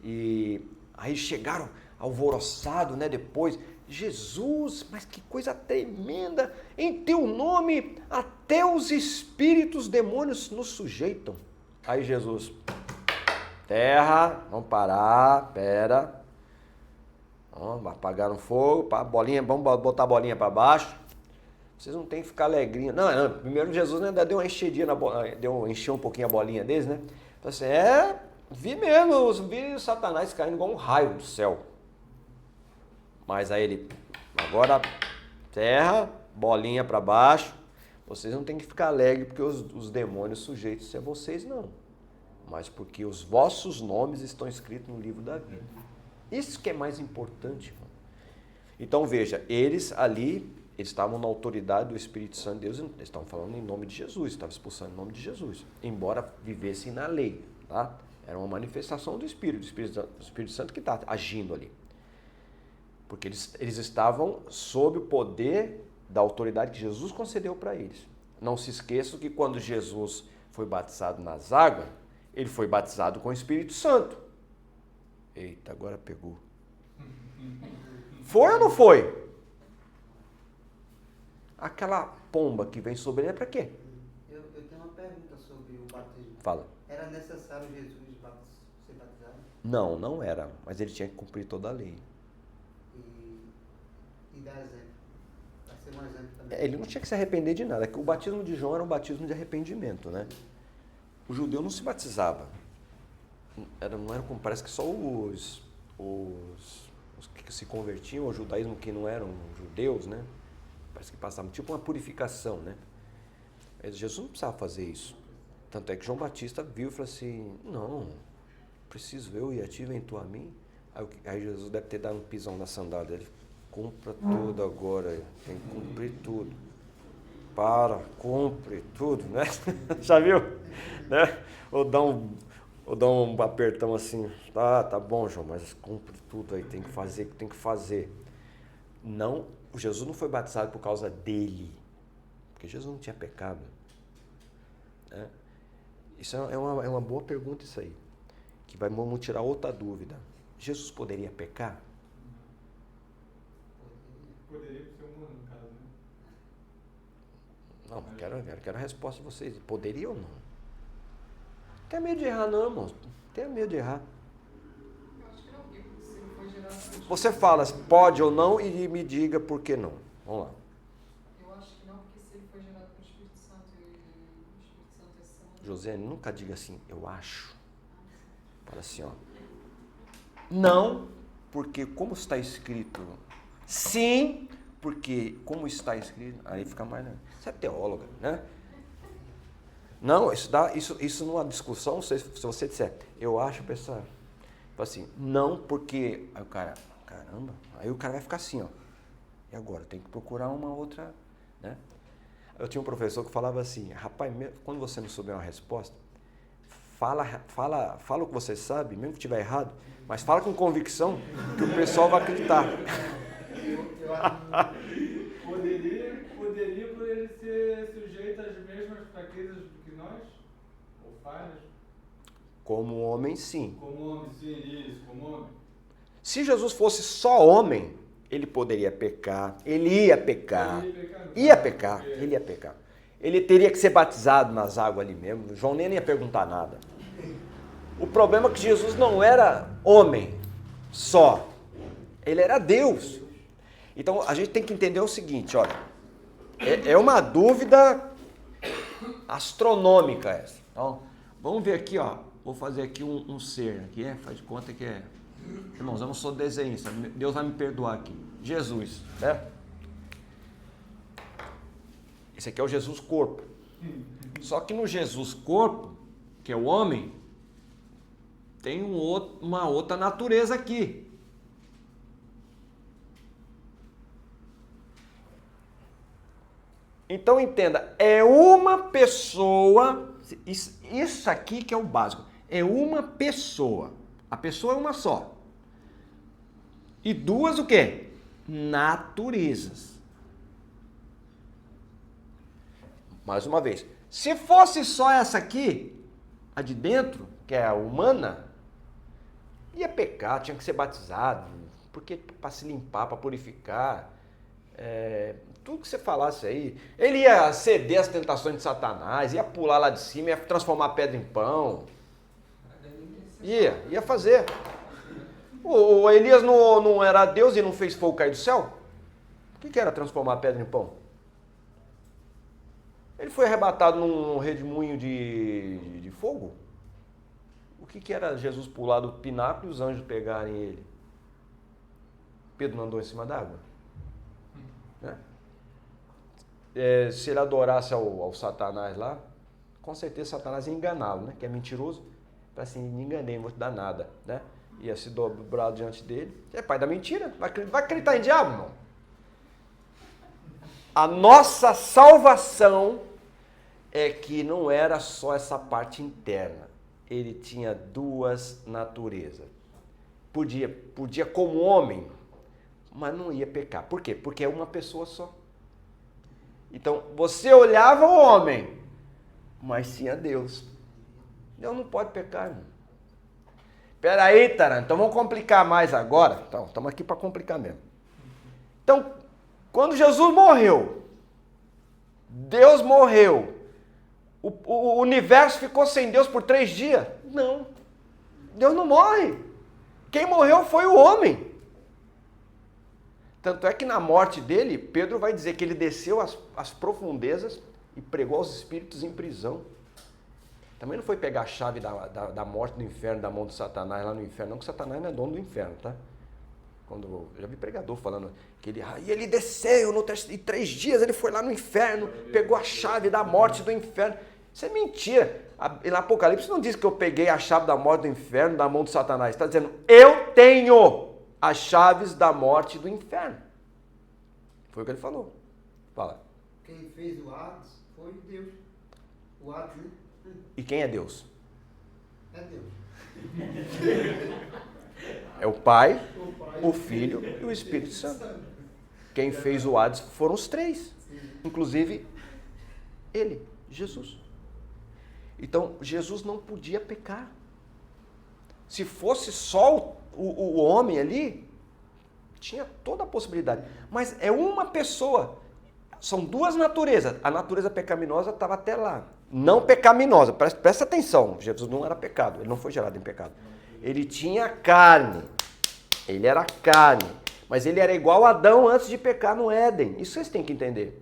S1: E aí chegaram alvoroçados, né, depois... Jesus, mas que coisa tremenda, em teu nome até os espíritos demônios nos sujeitam. Aí Jesus, terra, vamos parar, pera, apagaram o fogo, vamos botar a bolinha para baixo, vocês não tem que ficar alegrinhos. Não, primeiro Jesus ainda deu uma enchedinha, encheu um pouquinho a bolinha deles, né? Falei assim, vi mesmo, vi Satanás caindo igual um raio do céu. Mas aí ele, agora terra, bolinha para baixo, vocês não tem que ficar alegres porque os demônios sujeitos a vocês não, mas porque os vossos nomes estão escritos no livro da vida. Isso que é mais importante. Mano. Então veja, eles estavam na autoridade do Espírito Santo de Deus, eles estavam falando em nome de Jesus, estavam expulsando em nome de Jesus, embora vivessem na lei, tá? Era uma manifestação do Espírito Santo que está agindo ali. Porque eles estavam sob o poder da autoridade que Jesus concedeu para eles. Não se esqueçam que quando Jesus foi batizado nas águas, ele foi batizado com o Espírito Santo. Eita, agora pegou. Foi ou não foi? Aquela pomba que vem sobre ele é para quê?
S3: Eu tenho uma pergunta sobre o batismo.
S1: Fala.
S3: Era necessário Jesus ser batizado?
S1: Não, não era. Mas ele tinha que cumprir toda a lei.
S3: E dar exemplo. Para ser um exemplo também.
S1: Ele não tinha que se arrepender de nada. O batismo de João era um batismo de arrependimento, né? O judeu não se batizava. Não era como parece que só os que se convertiam ao judaísmo que não eram judeus, né? Parece que passavam tipo uma purificação, né? Mas Jesus não precisava fazer isso. Tanto é que João Batista viu e falou assim, não, preciso eu e a ti, vem tu a mim. Aí Jesus deve ter dado um pisão na sandália dele. Cumpra tudo agora, tem que cumprir tudo. Cumpre tudo, né? Já viu? Né? Ou dá um apertão assim, tá bom, João, mas cumpre tudo aí, tem que fazer o que tem que fazer. Não, Jesus não foi batizado por causa dele, porque Jesus não tinha pecado. Né? Isso é uma boa pergunta isso aí, que vamos tirar outra dúvida. Jesus poderia pecar?
S2: Poderia ser humano, no caso, né?
S1: Não, quero a resposta de vocês. Poderia ou não? Tenha medo de errar não, irmão. Tenha medo de errar.
S4: Eu acho que não, porque se ele foi gerado por
S1: Você fala pode ou não e me diga por que não. Vamos lá.
S4: Eu acho que não, porque se ele foi gerado pelo Espírito Santo e o Espírito Santo é santo.
S1: José, nunca diga assim, eu acho. Fala assim, ó. Não, porque como está escrito. Sim, porque como está escrito. Aí fica mais. Você é teóloga, né? Não, isso numa discussão, se você disser, eu acho, pessoal. Assim, não, porque. Aí o cara, caramba, aí o cara vai ficar assim, ó. E agora? Tem que procurar uma outra, né? Eu tinha um professor que falava assim, rapaz, quando você não souber uma resposta, fala o que você sabe, mesmo que estiver errado, mas fala com convicção que o pessoal vai acreditar.
S3: Eu acho que
S2: Poderia por ele ser sujeito às mesmas fraquezas que nós? Ou falhas?
S1: Como homem, sim.
S2: Como homem, sim, isso, como homem.
S1: Se Jesus fosse só homem, ele poderia pecar, ele ia pecar, ele ia pecar. Ele teria que ser batizado nas águas ali mesmo, João nem ia perguntar nada. O problema é que Jesus não era homem só, ele era Deus. Então a gente tem que entender o seguinte, olha, é uma dúvida astronômica essa. Então, vamos ver aqui, ó, vou fazer aqui um ser, aqui faz de conta que é... Irmãos, eu não sou desenhista, Deus vai me perdoar aqui. Jesus, né? Esse aqui é o Jesus corpo. Só que no Jesus corpo, que é o homem, tem uma outra natureza aqui. Então entenda, é uma pessoa, isso aqui que é o básico, é uma pessoa. A pessoa é uma só. E duas o quê? Naturezas. Mais uma vez, se fosse só essa aqui, a de dentro, que é a humana, ia pecar, tinha que ser batizado, porque para se limpar, para purificar, tudo que você falasse aí, ele ia ceder às tentações de Satanás, ia pular lá de cima, ia transformar pedra em pão. Ia fazer. O Elias não era Deus e não fez fogo cair do céu? O que era transformar pedra em pão? Ele foi arrebatado num redemoinho de fogo? O que era Jesus pular do pináculo e os anjos pegarem ele? Pedro não andou em cima d'água? Né? Se ele adorasse ao Satanás lá, com certeza Satanás ia enganá-lo, né? Que é mentiroso. Para assim, me enganei, não vou te dar nada, né? Ia se dobrar diante dele. É pai da mentira, vai acreditar em diabo, irmão? A nossa salvação é que não era só essa parte interna. Ele tinha duas naturezas. Podia como homem, mas não ia pecar. Por quê? Porque é uma pessoa só. Então, você olhava o homem, mas tinha Deus. Deus não pode pecar, irmão. Espera aí, Taran, então vamos complicar mais agora. Então, estamos aqui para complicar mesmo. Então, quando Jesus morreu, Deus morreu, o universo ficou sem Deus por 3 dias? Não. Deus não morre. Quem morreu foi o homem. Tanto é que na morte dele, Pedro vai dizer que ele desceu às profundezas e pregou aos espíritos em prisão. Também não foi pegar a chave da morte do inferno, da mão de Satanás lá no inferno, não, que Satanás não é dono do inferno, tá? Eu já vi pregador falando que ele desceu em 3 dias, ele foi lá no inferno, pegou a chave da morte do inferno. Isso é mentira. No Apocalipse não diz que eu peguei a chave da morte do inferno da mão de Satanás. Está dizendo, eu tenho as chaves da morte do inferno. Foi o que ele falou. Fala.
S3: Quem fez o Hades foi Deus. O Hades, né?
S1: E quem é Deus?
S3: É Deus.
S1: É o Pai, o Filho e o Espírito Santo. Quem fez o Hades foram os 3. Inclusive, ele, Jesus. Então, Jesus não podia pecar. Se fosse só o homem ali, tinha toda a possibilidade. Mas é uma pessoa. São 2 naturezas. A natureza pecaminosa estava até lá. não pecaminosa. Presta atenção, Jesus não era pecado, ele não foi gerado em pecado. Ele tinha carne, ele era carne, mas ele era igual a Adão antes de pecar no Éden. Isso vocês têm que entender.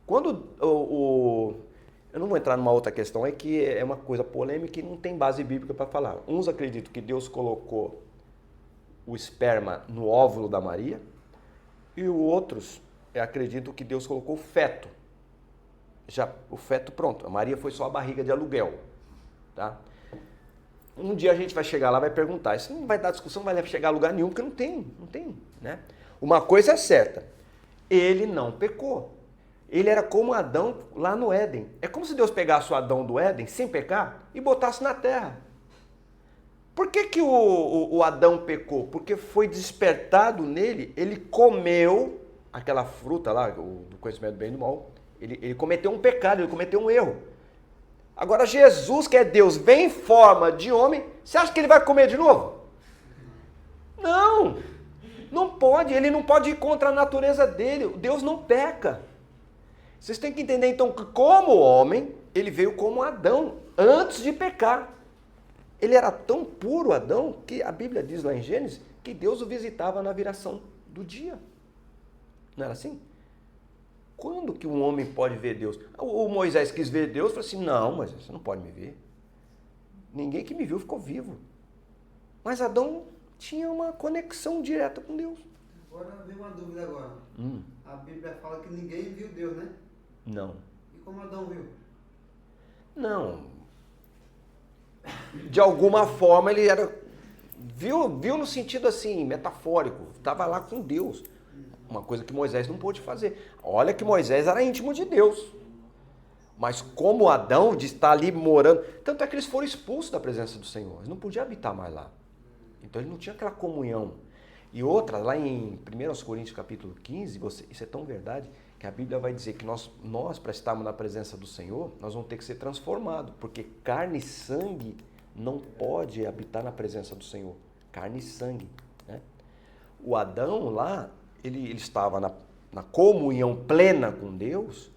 S1: Quando eu não vou entrar numa outra questão, é que é uma coisa polêmica e não tem base bíblica para falar. Uns acreditam que Deus colocou o esperma no óvulo da Maria, e outros acreditam que Deus colocou o feto. Já o feto pronto, a Maria foi só a barriga de aluguel, tá? Um dia a gente vai chegar lá e vai perguntar, isso não vai dar discussão, não vai chegar a lugar nenhum, porque não tem, né? Uma coisa é certa, ele não pecou. Ele era como Adão lá no Éden. É como se Deus pegasse o Adão do Éden, sem pecar, e botasse na terra. Por que o Adão pecou? Porque foi despertado nele, ele comeu aquela fruta lá, do conhecimento do bem e do mal, ele cometeu um pecado, ele cometeu um erro. Agora Jesus, que é Deus, vem em forma de homem, você acha que ele vai comer de novo? Não, não pode, ele não pode ir contra a natureza dele, Deus não peca. Vocês têm que entender então que como homem, ele veio como Adão, antes de pecar. Ele era tão puro, Adão, que a Bíblia diz lá em Gênesis, que Deus o visitava na viração do dia. Não era assim? Quando que um homem pode ver Deus? O Moisés quis ver Deus e falou assim, não, mas você não pode me ver. Ninguém que me viu ficou vivo. Mas Adão tinha uma conexão direta com Deus.
S3: Agora vem uma dúvida agora. A Bíblia fala que ninguém viu Deus, né?
S1: Não.
S3: E como Adão viu?
S1: Não. De alguma forma ele viu no sentido assim, metafórico. Estava lá com Deus. Uma coisa que Moisés não pôde fazer. Olha que Moisés era íntimo de Deus. Mas como Adão, de estar ali morando... Tanto é que eles foram expulsos da presença do Senhor. Eles não podiam habitar mais lá. Então ele não tinha aquela comunhão. E outra, lá em 1 Coríntios capítulo 15, isso é tão verdade, que a Bíblia vai dizer que nós para estarmos na presença do Senhor, nós vamos ter que ser transformados. Porque carne e sangue não pode habitar na presença do Senhor. Carne e sangue. Né? O Adão lá... Ele estava na comunhão plena com Deus,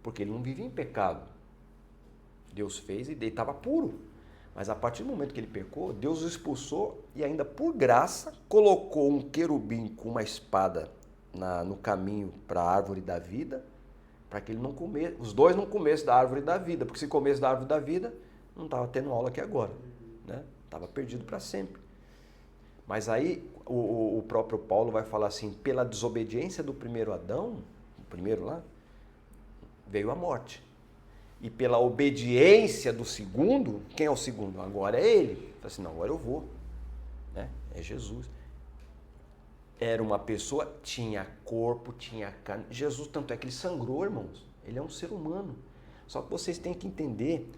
S1: porque ele não vivia em pecado. Deus fez e ele estava puro. Mas a partir do momento que ele pecou, Deus o expulsou e ainda por graça colocou um querubim com uma espada no caminho para a árvore da vida, para que ele não comesse, os dois não comessem da árvore da vida, porque se comesse da árvore da vida, não estava tendo aula aqui agora, né? Estava perdido para sempre. Mas aí o próprio Paulo vai falar assim, pela desobediência do primeiro Adão, o primeiro lá, veio a morte. E pela obediência do segundo, quem é o segundo? Agora é ele. Fala assim, não, agora eu vou. Né? É Jesus. Era uma pessoa, tinha corpo, tinha carne. Jesus, tanto é que ele sangrou, irmãos. Ele é um ser humano. Só que vocês têm que entender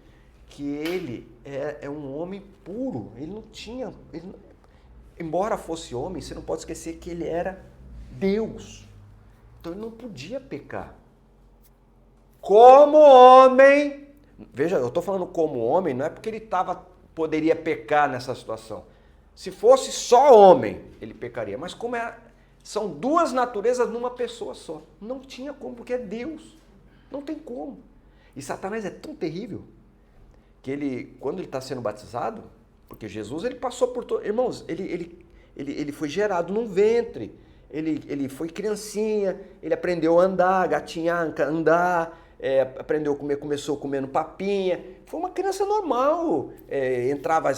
S1: que ele é um homem puro. Ele não tinha... Embora fosse homem, você não pode esquecer que ele era Deus. Então ele não podia pecar. Como homem, veja, eu estou falando como homem, não é porque ele poderia pecar nessa situação. Se fosse só homem, ele pecaria. Mas como são duas naturezas numa pessoa só. Não tinha como, porque é Deus. Não tem como. E Satanás é tão terrível que quando ele está sendo batizado, porque Jesus ele passou por todo... Irmãos, ele foi gerado num ventre, ele foi criancinha, ele aprendeu a andar, gatinhar, andar, aprendeu a comer, começou comendo papinha. Foi uma criança normal. Entrava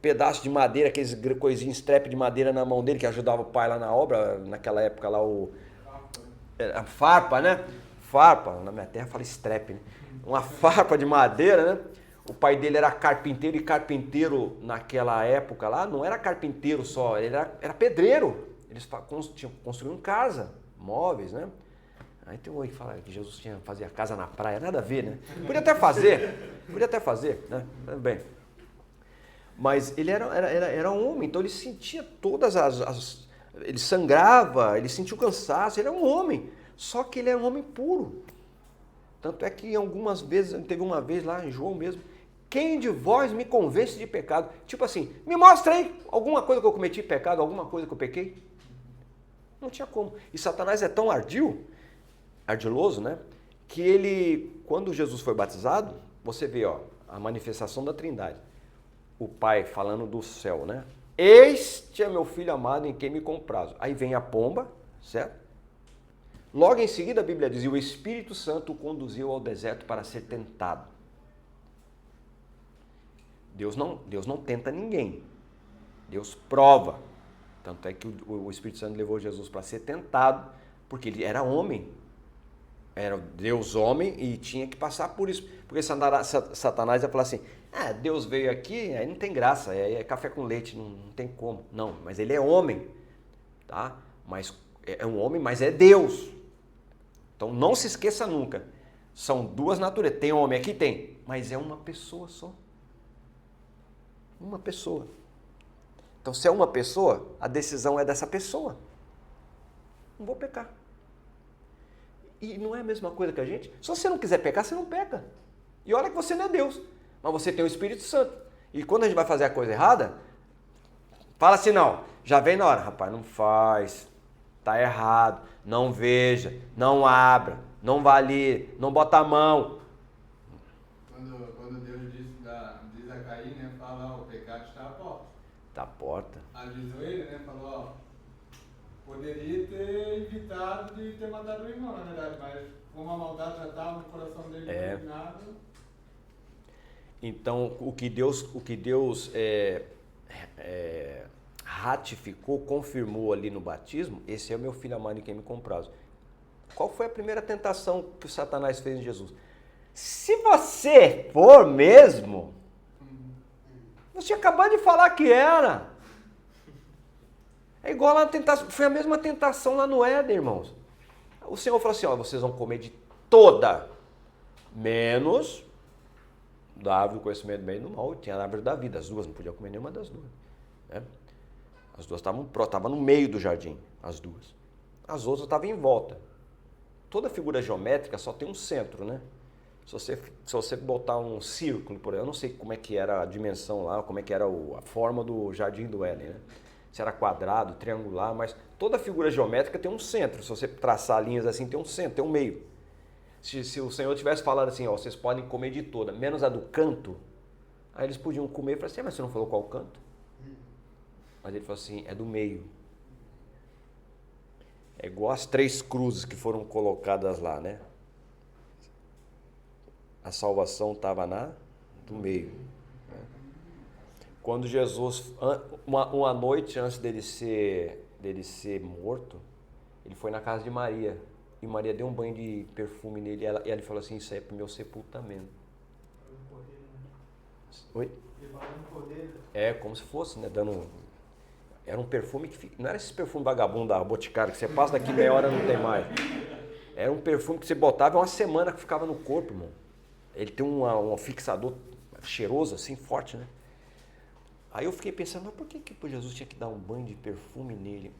S1: pedaço de madeira, aqueles coisinhos, strep de madeira na mão dele, que ajudava o pai lá na obra, naquela época lá, a farpa, né? Farpa, na minha terra fala strep, né? Uma farpa de madeira, né? O pai dele era carpinteiro, e carpinteiro naquela época lá não era carpinteiro só, ele era pedreiro. Eles construíam casa, móveis, né? Aí tem um que fala que Jesus fazia casa na praia, nada a ver, né? Podia até fazer, né? Bem. Mas ele era um homem, então ele sentia todas ele sangrava, ele sentia o cansaço, ele era um homem. Só que ele era um homem puro. Tanto é que algumas vezes, teve uma vez lá em João mesmo, quem de vós me convence de pecado? Tipo assim, me mostra aí alguma coisa que eu cometi pecado, alguma coisa que eu pequei. Não tinha como. E Satanás é tão ardiloso, né? que ele, quando Jesus foi batizado, você vê, ó, a manifestação da Trindade. O Pai falando do céu, né? Este é meu filho amado em quem me comprazo. Aí vem a pomba, certo? Logo em seguida a Bíblia diz, e o Espírito Santo o conduziu ao deserto para ser tentado. Deus não tenta ninguém. Deus prova. Tanto é que o Espírito Santo levou Jesus para ser tentado, porque ele era homem. Era Deus homem e tinha que passar por isso. Porque Satanás ia falar assim, Deus veio aqui, aí não tem graça, é café com leite, não tem como. Não, mas ele é homem, tá? Mas é um homem, mas é Deus. Então não se esqueça nunca. São duas naturezas. Tem homem aqui? Tem. Mas é uma pessoa só. Uma pessoa. Então se é uma pessoa, a decisão é dessa pessoa. Não vou pecar. E não é a mesma coisa que a gente? Se você não quiser pecar, você não peca. E olha que você não é Deus, mas você tem o Espírito Santo. E quando a gente vai fazer a coisa errada, fala assim, não, já vem na hora, rapaz, não faz, tá errado, não veja, não abra, não vá ali, não bota a mão.
S2: Quando Deus diz a Caim, né, fala, o pecado está à porta.
S1: Está à porta.
S2: Avisou ele, né, falou, poderia ter evitado de ter matado o irmão, na verdade, mas como a maldade já estava no coração dele indignado.
S1: Então, o que Deus ratificou, confirmou ali no batismo, esse é o meu filho amado em quem me comprazo. Qual foi a primeira tentação que o Satanás fez em Jesus? Se você for mesmo, você acabou de falar que era. É igual lá na tentação, foi a mesma tentação lá no Éden, irmãos. O Senhor falou assim, vocês vão comer de toda, menos da árvore do conhecimento do bem e do mal, tinha a árvore da vida, as duas, não podiam comer nenhuma das duas. Né? As duas estavam no meio do jardim, as duas. As outras estavam em volta. Toda figura geométrica só tem um centro, né? Se você botar um círculo, por exemplo, eu não sei como é que era a dimensão lá, como é que era a forma do jardim do Éden, né? Se era quadrado, triangular, mas toda figura geométrica tem um centro. Se você traçar linhas assim, tem um centro, tem um meio. Se o Senhor tivesse falado assim, vocês podem comer de toda, menos a do canto, aí eles podiam comer e falar assim, mas você não falou qual canto? Mas ele falou assim, é do meio. É igual as 3 cruzes que foram colocadas lá, né? A salvação estava do meio. Quando Jesus, uma noite antes dele ser morto, ele foi na casa de Maria. E Maria deu um banho de perfume nele. E ele falou assim, isso aí é para o meu sepultamento. Oi? É, como se fosse, né? Era um perfume que... Não era esse perfume vagabundo da Boticário, que você passa daqui meia hora e não tem mais. Era um perfume que você botava uma semana que ficava no corpo, irmão. Ele tem um fixador cheiroso, assim, forte, né? Aí eu fiquei pensando, mas por que Jesus tinha que dar um banho de perfume nele?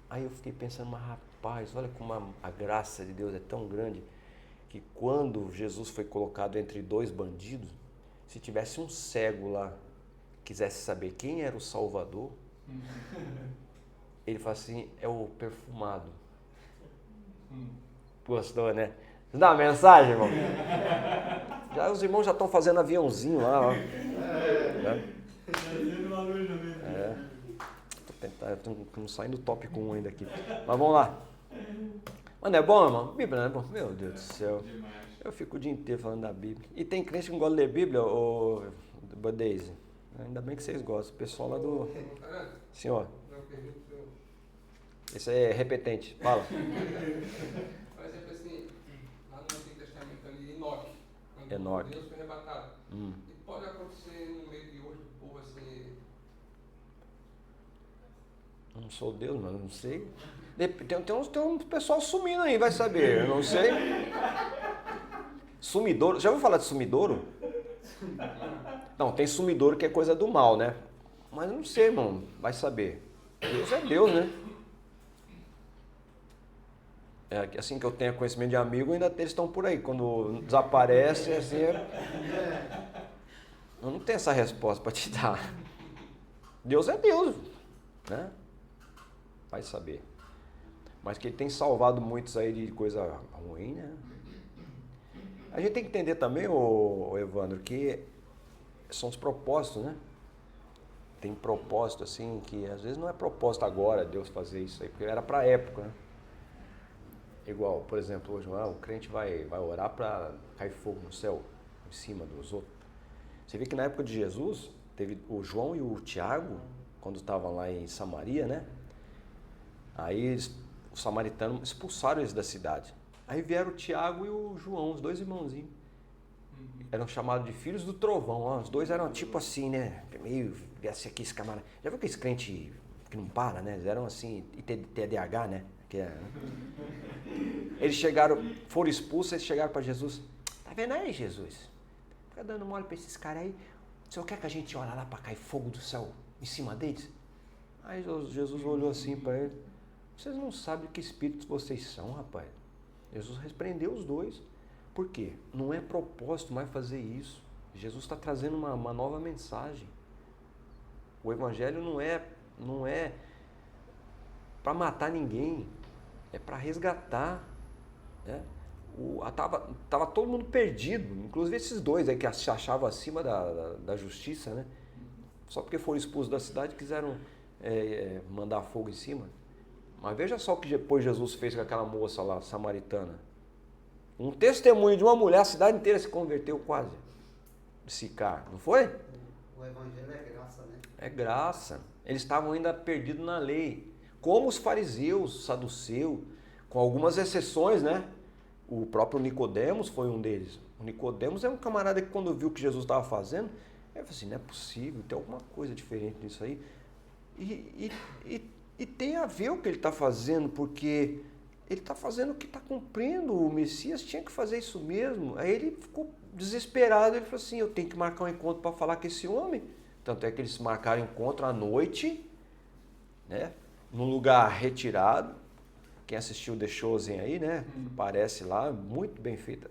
S1: Aí eu fiquei pensando, mas rapaz, olha como a graça de Deus é tão grande, que quando Jesus foi colocado entre 2 bandidos, se tivesse um cego lá, quisesse saber quem era o Salvador, ele fala assim, é o perfumado. Gostou, né? Você dá uma mensagem, irmão? Os irmãos já estão fazendo aviãozinho lá, ó. Tô não saindo do tópico 1 ainda aqui. Mas vamos lá. Mas não é bom, irmão? Bíblia não é bom? Meu Deus do céu. Eu fico o dia inteiro falando da Bíblia. E tem crente que não gosta de ler Bíblia, ô Daisy. Ainda bem que vocês gostam. O pessoal lá do... Senhor. Esse é repetente. Fala.
S5: Por exemplo, assim, lá no Antigo Testamento ali, Enoque. Quando Deus foi arrebatado. E pode acontecer no meio de hoje do povo assim...
S1: Eu não sou Deus, mas não sei. Tem um pessoal sumindo aí, vai saber. Eu não sei. Sumidouro. Já ouviu falar de sumidouro? Não, tem sumidouro que é coisa do mal, né? Mas eu não sei, irmão. Vai saber. Deus é Deus, né? É assim que eu tenho conhecimento de amigo, ainda eles estão por aí. Quando desaparece, assim... Eu não tenho essa resposta para te dar. Deus é Deus, né? Vai saber. Mas que ele tem salvado muitos aí de coisa ruim, né? A gente tem que entender também, ô Evandro, que são os propósitos, né? Tem propósito assim, que às vezes não é propósito agora Deus fazer isso aí, porque era para a época, né? Igual, por exemplo, hoje o crente vai orar para cair fogo no céu, em cima dos outros. Você vê que na época de Jesus, teve o João e o Tiago, quando estavam lá em Samaria, né? Aí os samaritanos expulsaram eles da cidade. Aí vieram o Tiago e o João, os dois irmãozinhos. Eram chamados de filhos do trovão. Ó. Os dois eram tipo assim, né? Meio, viesse aqui esse camarada. Já viu aquele crente que não para, né? Eles eram assim, TDAH, né? Eles chegaram, foram expulsos, eles chegaram para Jesus. Tá vendo aí, Jesus? Fica dando mole para esses caras aí. O senhor quer que a gente olhe lá para cair fogo do céu em cima deles? Aí Jesus olhou assim para ele. Vocês não sabem que espíritos vocês são, rapaz. Jesus repreendeu os dois. Por quê? Não é propósito mais fazer isso. Jesus está trazendo uma nova mensagem. O evangelho não é para matar ninguém, é para resgatar. Né? Tava todo mundo perdido, inclusive esses dois aí que se achavam acima da justiça, né? Só porque foram expulsos da cidade quiseram mandar fogo em cima. Mas veja só o que depois Jesus fez com aquela moça lá, samaritana. Um testemunho de uma mulher, a cidade inteira se converteu quase. De Sicar, não foi?
S3: O evangelho é graça, né?
S1: É graça. Eles estavam ainda perdidos na lei. Como os fariseus, saduceus, com algumas exceções, né? O próprio Nicodemos foi um deles. O Nicodemos é um camarada que quando viu o que Jesus estava fazendo, ele falou assim, não é possível, tem alguma coisa diferente nisso aí. E tem a ver o que ele está fazendo, porque ele está fazendo o que está cumprindo, o Messias tinha que fazer isso mesmo. Aí ele ficou desesperado, ele falou assim, eu tenho que marcar um encontro para falar com esse homem. Tanto é que eles marcaram encontro à noite, né, num lugar retirado. Quem assistiu The Chosen aí, né, aparece lá, muito bem feita.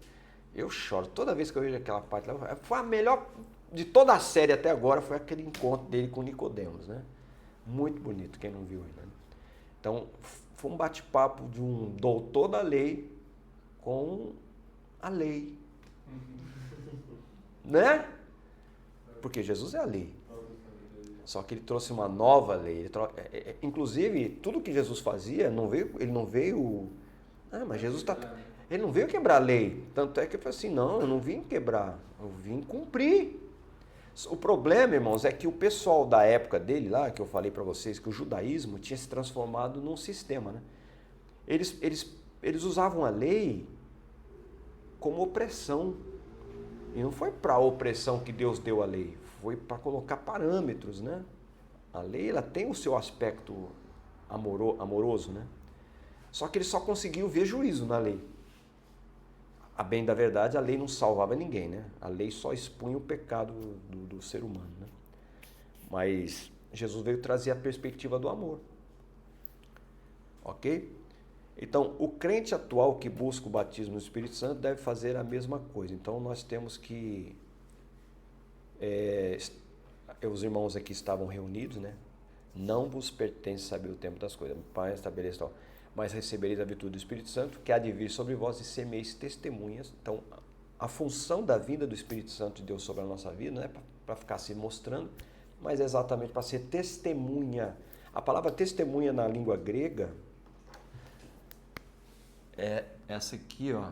S1: Eu choro toda vez que eu vejo aquela parte lá. Foi a melhor de toda a série até agora, foi aquele encontro dele com Nicodemos, né? Muito bonito, quem não viu ainda. Né? Então, foi um bate-papo de um doutor da lei com a lei. Né? Porque Jesus é a lei. Só que ele trouxe uma nova lei. Inclusive, tudo que Jesus fazia, ele não veio... mas Jesus ele não veio quebrar a lei. Tanto é que ele falou assim, não, eu não vim quebrar, eu vim cumprir. O problema, irmãos, é que o pessoal da época dele lá, que eu falei para vocês, que o judaísmo tinha se transformado num sistema, né? Eles usavam a lei como opressão. E não foi para a opressão que Deus deu a lei, foi para colocar parâmetros, né? A lei, ela tem o seu aspecto amoroso, né? Só que ele só conseguiu ver juízo na lei. A bem da verdade, a lei não salvava ninguém, né? A lei só expunha o pecado do ser humano, né? Mas Jesus veio trazer a perspectiva do amor. Ok? Então, o crente atual que busca o batismo no Espírito Santo deve fazer a mesma coisa. Então, nós temos que... os irmãos aqui estavam reunidos, né? Não vos pertence saber o tempo das coisas. Pai, estabeleça tal. Mas recebereis a virtude do Espírito Santo, que há de vir sobre vós e semeis testemunhas. Então, a função da vinda do Espírito Santo de Deus sobre a nossa vida não é para ficar se mostrando, mas é exatamente para ser testemunha. A palavra testemunha na língua grega é essa aqui, ó.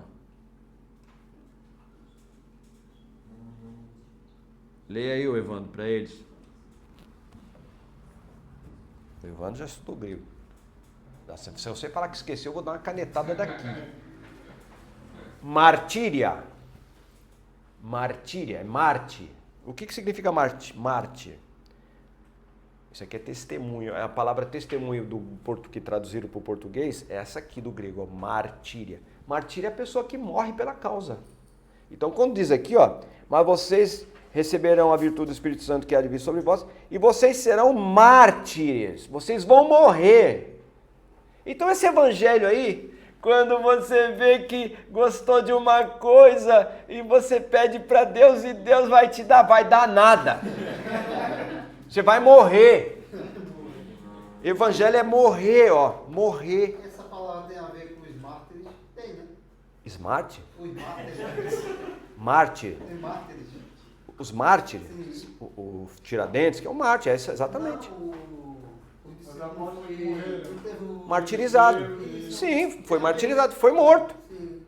S1: Leia aí, o Evandro, para eles. O Evandro já estudou grego. Se você falar que esqueceu, eu vou dar uma canetada daqui. Martíria. Martíria, é Marte. O que significa mártir? Isso aqui é testemunho. A palavra testemunho que traduziram para o português é essa aqui do grego, ó, martíria. Martíria é a pessoa que morre pela causa. Então, quando diz aqui, ó, mas vocês receberão a virtude do Espírito Santo que há de vir sobre vós, e vocês serão mártires. Vocês vão morrer. Então esse evangelho aí, quando você vê que gostou de uma coisa e você pede para Deus e Deus vai te dar, vai dar nada. Você vai morrer. Evangelho é morrer, ó, morrer.
S3: Essa palavra tem a ver com os mártires? Tem, né?
S1: Smart?
S3: Os mártires.
S1: Mártir.
S3: Tem mártires.
S1: Os mártires. O Tiradentes, que é o mártir, é isso, exatamente.
S2: Os apóstolos que morreram.
S1: Martirizado. Sim, foi martirizado, foi morto.
S3: Sim.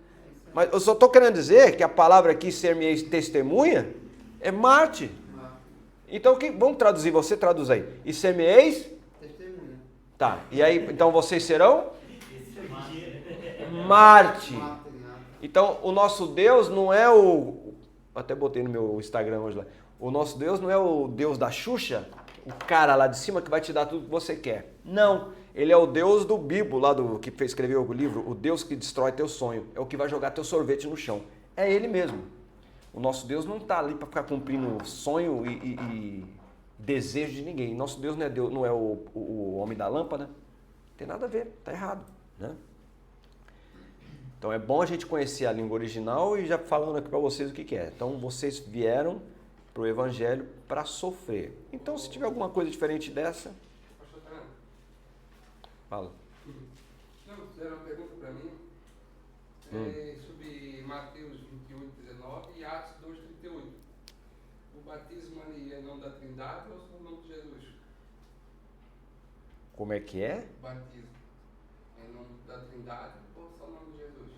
S1: Mas eu só estou querendo dizer que a palavra aqui, ser-me-eis testemunha, é mártir. Então, vamos traduzir, você traduz aí. E ser-me-eis?
S3: Testemunha.
S1: Tá, e aí, então vocês serão? Mártir. Então, o nosso Deus não é o... Até botei no meu Instagram hoje lá. O nosso Deus não é o Deus da Xuxa, o cara lá de cima que vai te dar tudo que você quer. Não, ele é o Deus do Bibo, lá do que escreveu o livro, o Deus que destrói teu sonho. É o que vai jogar teu sorvete no chão. É ele mesmo. O nosso Deus não está ali para ficar cumprindo sonho e desejo de ninguém. Nosso Deus não é o homem da lâmpada. Não tem nada a ver, está errado, né? Então é bom a gente conhecer a língua original e já falando aqui para vocês o que é. Então vocês vieram para o Evangelho para sofrer. Então se tiver alguma coisa diferente dessa...
S5: Pastor Fernando.
S1: Fala.
S5: Não, fizeram uma pergunta para mim sobre Mateus 28, 19 e Atos 2, 38. O batismo ali é em nome da Trindade ou só em nome de Jesus?
S1: Como é que é?
S5: O batismo é em nome da Trindade ou só em nome de Jesus?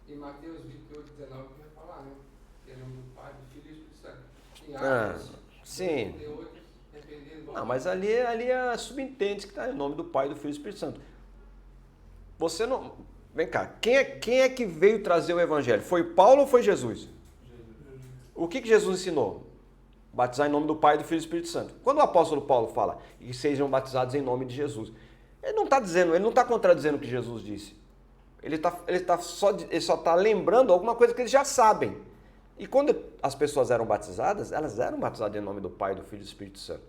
S5: Em Mateus 28, 19 que vai falar, né? Que é em nome do Pai, do Filho e do Espírito Santo. Em Atos
S1: sim.
S5: 38, dependendo...
S1: Não, mas ali é subentende que está em nome do Pai, do Filho e do Espírito Santo. Você não... Vem cá, quem é que veio trazer o Evangelho? Foi Paulo ou foi Jesus? O que Jesus ensinou? Batizar em nome do Pai, do Filho e do Espírito Santo. Quando o apóstolo Paulo fala que sejam batizados em nome de Jesus, ele não está contradizendo o que Jesus disse. Ele só está lembrando alguma coisa que eles já sabem. E quando as pessoas eram batizadas, elas eram batizadas em nome do Pai, do Filho e do Espírito Santo.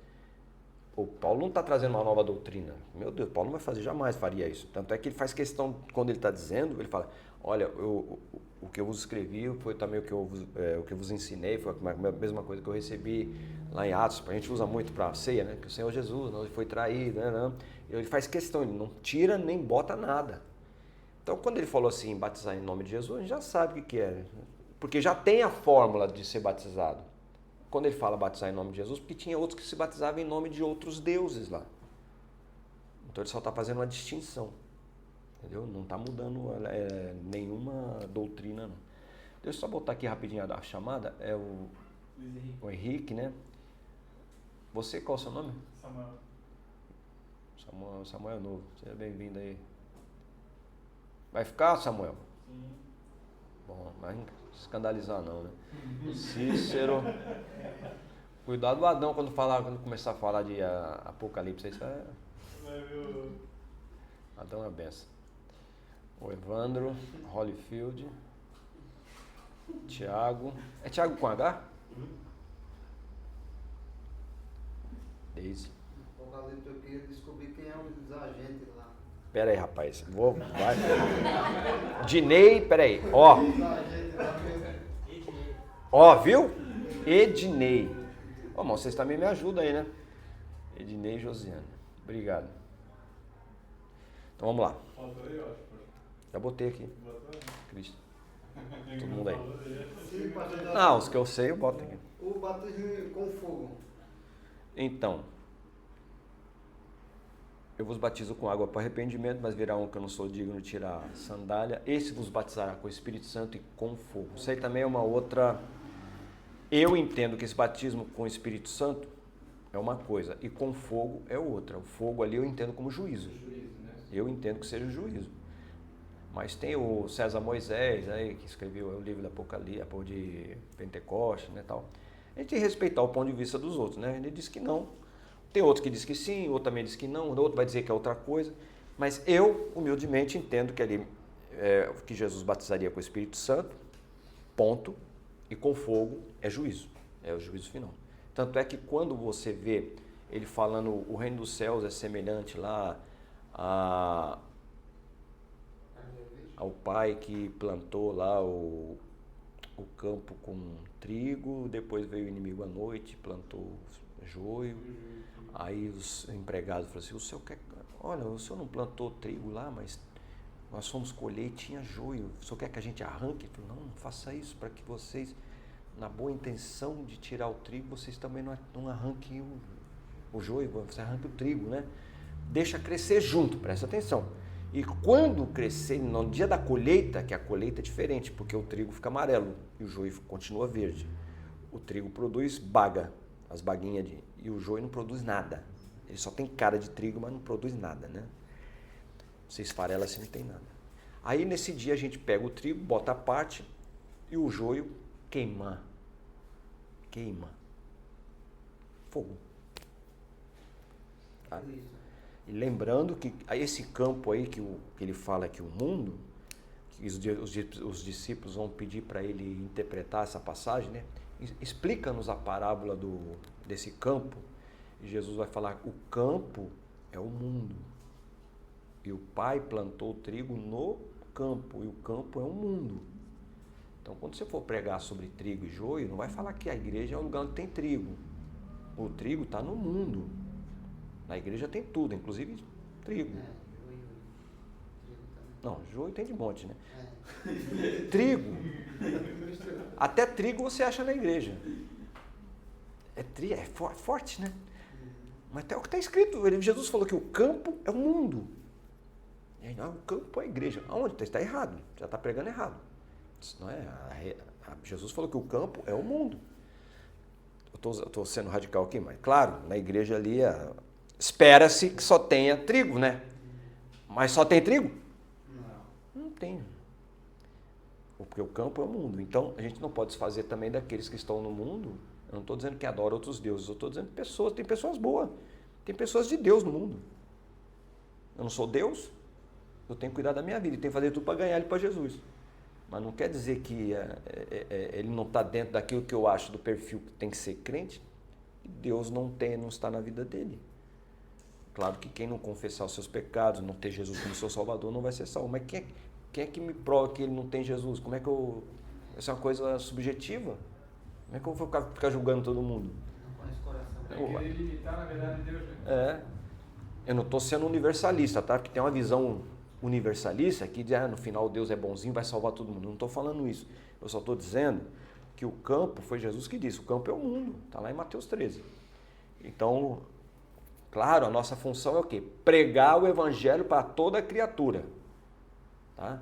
S1: O Paulo não está trazendo uma nova doutrina. Meu Deus, Paulo não vai fazer, jamais faria isso. Tanto é que ele faz questão, quando ele está dizendo, ele fala, olha, o que eu vos escrevi foi também o que eu vos ensinei, foi a mesma coisa que eu recebi lá em Atos. A gente usa muito para a ceia, né? Que o Senhor Jesus não foi traído, né? Ele faz questão, ele não tira nem bota nada. Então, quando ele falou assim, batizar em nome de Jesus, a gente já sabe o que é. Porque já tem a fórmula de ser batizado. Quando ele fala batizar em nome de Jesus, porque tinha outros que se batizavam em nome de outros deuses lá. Então ele só está fazendo uma distinção. Entendeu? Não está mudando nenhuma doutrina, não. Deixa eu só botar aqui rapidinho a chamada. É o Henrique, né? Você, qual é o seu nome? Samuel Novo. Seja bem-vindo aí. Vai ficar, Samuel?
S6: Sim.
S1: Bom, mas não escandalizar não, né? Cícero. Cuidado do Adão quando começar a falar de Apocalipse. Isso Adão é a benção. O Evandro, Holyfield, Tiago. É Tiago com H? Deise.
S3: Apocalipse, eu queria descobrir quem é um dos agentes lá.
S1: Pera aí, rapaz. Vai. Dinei, pera aí. Ó, viu? Ednei. Ô, irmão, vocês também me ajudam aí, né? Ednei e Josiane. Obrigado. Então vamos lá. Já botei aqui. Cristo. Todo mundo aí.
S3: Sim, pastor.
S1: Não, os que eu sei eu boto aqui.
S3: O batismo com fogo.
S1: Então, eu vos batizo com água para arrependimento, mas virá um que eu não sou digno de tirar a sandália. Esse vos batizará com o Espírito Santo e com fogo. Isso aí também é uma outra... Eu entendo que esse batismo com o Espírito Santo é uma coisa e com fogo é outra. O fogo ali eu entendo como juízo. Eu entendo que seja juízo. Mas tem o César Moisés, aí, que escreveu o livro da Apocalipse, de Pentecoste, né, tal. A gente tem que respeitar o ponto de vista dos outros, né? Ele diz que não. Tem outros que diz que sim, outro também diz que não, outro vai dizer que é outra coisa. Mas eu, humildemente, entendo que ali que Jesus batizaria com o Espírito Santo, ponto, e com fogo é juízo, é o juízo final. Tanto é que quando você vê ele falando o reino dos céus é semelhante lá ao pai que plantou lá o campo com trigo, depois veio o inimigo à noite, plantou joio, aí os empregados falaram assim, o senhor não plantou trigo lá, mas nós fomos colher e tinha joio. O senhor quer que a gente arranque? Ele falou, não faça isso, para que vocês, na boa intenção de tirar o trigo, vocês também não arranquem o joio, você arranca o trigo, né? Deixa crescer junto, presta atenção. E quando crescer, no dia da colheita, que a colheita é diferente, porque o trigo fica amarelo e o joio continua verde. O trigo produz baga, as baguinhas e o joio não produz nada. Ele só tem cara de trigo, mas não produz nada, né? Você esfarela assim, não tem nada. Aí nesse dia a gente pega o trigo, bota a parte e o joio queima. Fogo. Tá? E lembrando que esse campo aí que ele fala que o mundo, que os discípulos vão pedir para ele interpretar essa passagem, né? Explica-nos a parábola desse campo. E Jesus vai falar, o campo é o mundo. E o Pai plantou o trigo no campo, e o campo é o mundo. Então, quando você for pregar sobre trigo e joio, não vai falar que a igreja é um lugar onde tem trigo. O trigo está no mundo. Na igreja tem tudo, inclusive trigo. Não, joio tem de monte, né? Trigo. Até trigo você acha na igreja. É forte, né? Mas até o que está escrito, Jesus falou que o campo é o mundo. E aí, o campo é a igreja. Aonde? Está errado. Já está pregando errado. Isso não é. Jesus falou que o campo é o mundo. Eu estou sendo radical aqui, mas claro, na igreja ali espera-se que só tenha trigo, né? Mas só tem trigo? Não tem. Porque o campo é o mundo. Então, a gente não pode se fazer também daqueles que estão no mundo. Eu não estou dizendo que adora outros deuses. Eu estou dizendo que tem pessoas boas. Tem pessoas de Deus no mundo. Eu não sou Deus. Eu tenho que cuidar da minha vida e tenho que fazer tudo para ganhar ele para Jesus. Mas não quer dizer que ele não está dentro daquilo que eu acho do perfil que tem que ser crente. Deus não está na vida dele. Claro que quem não confessar os seus pecados, não ter Jesus como seu Salvador, não vai ser salvo. Mas quem é que me prova que ele não tem Jesus? Como é que eu... Essa é uma coisa subjetiva. Como é que eu vou ficar julgando todo mundo?
S3: Não conhece o coração.
S2: Vai querer limitar, na verdade, Deus, né?
S1: Eu não estou sendo universalista, tá? Porque tem uma visão universalista que diz, no final Deus é bonzinho, vai salvar todo mundo. Eu não estou falando isso. Eu só estou dizendo que o campo, foi Jesus que disse, o campo é o mundo. Está lá em Mateus 13. Então, claro, a nossa função é o quê? Pregar o evangelho para toda criatura. Tá?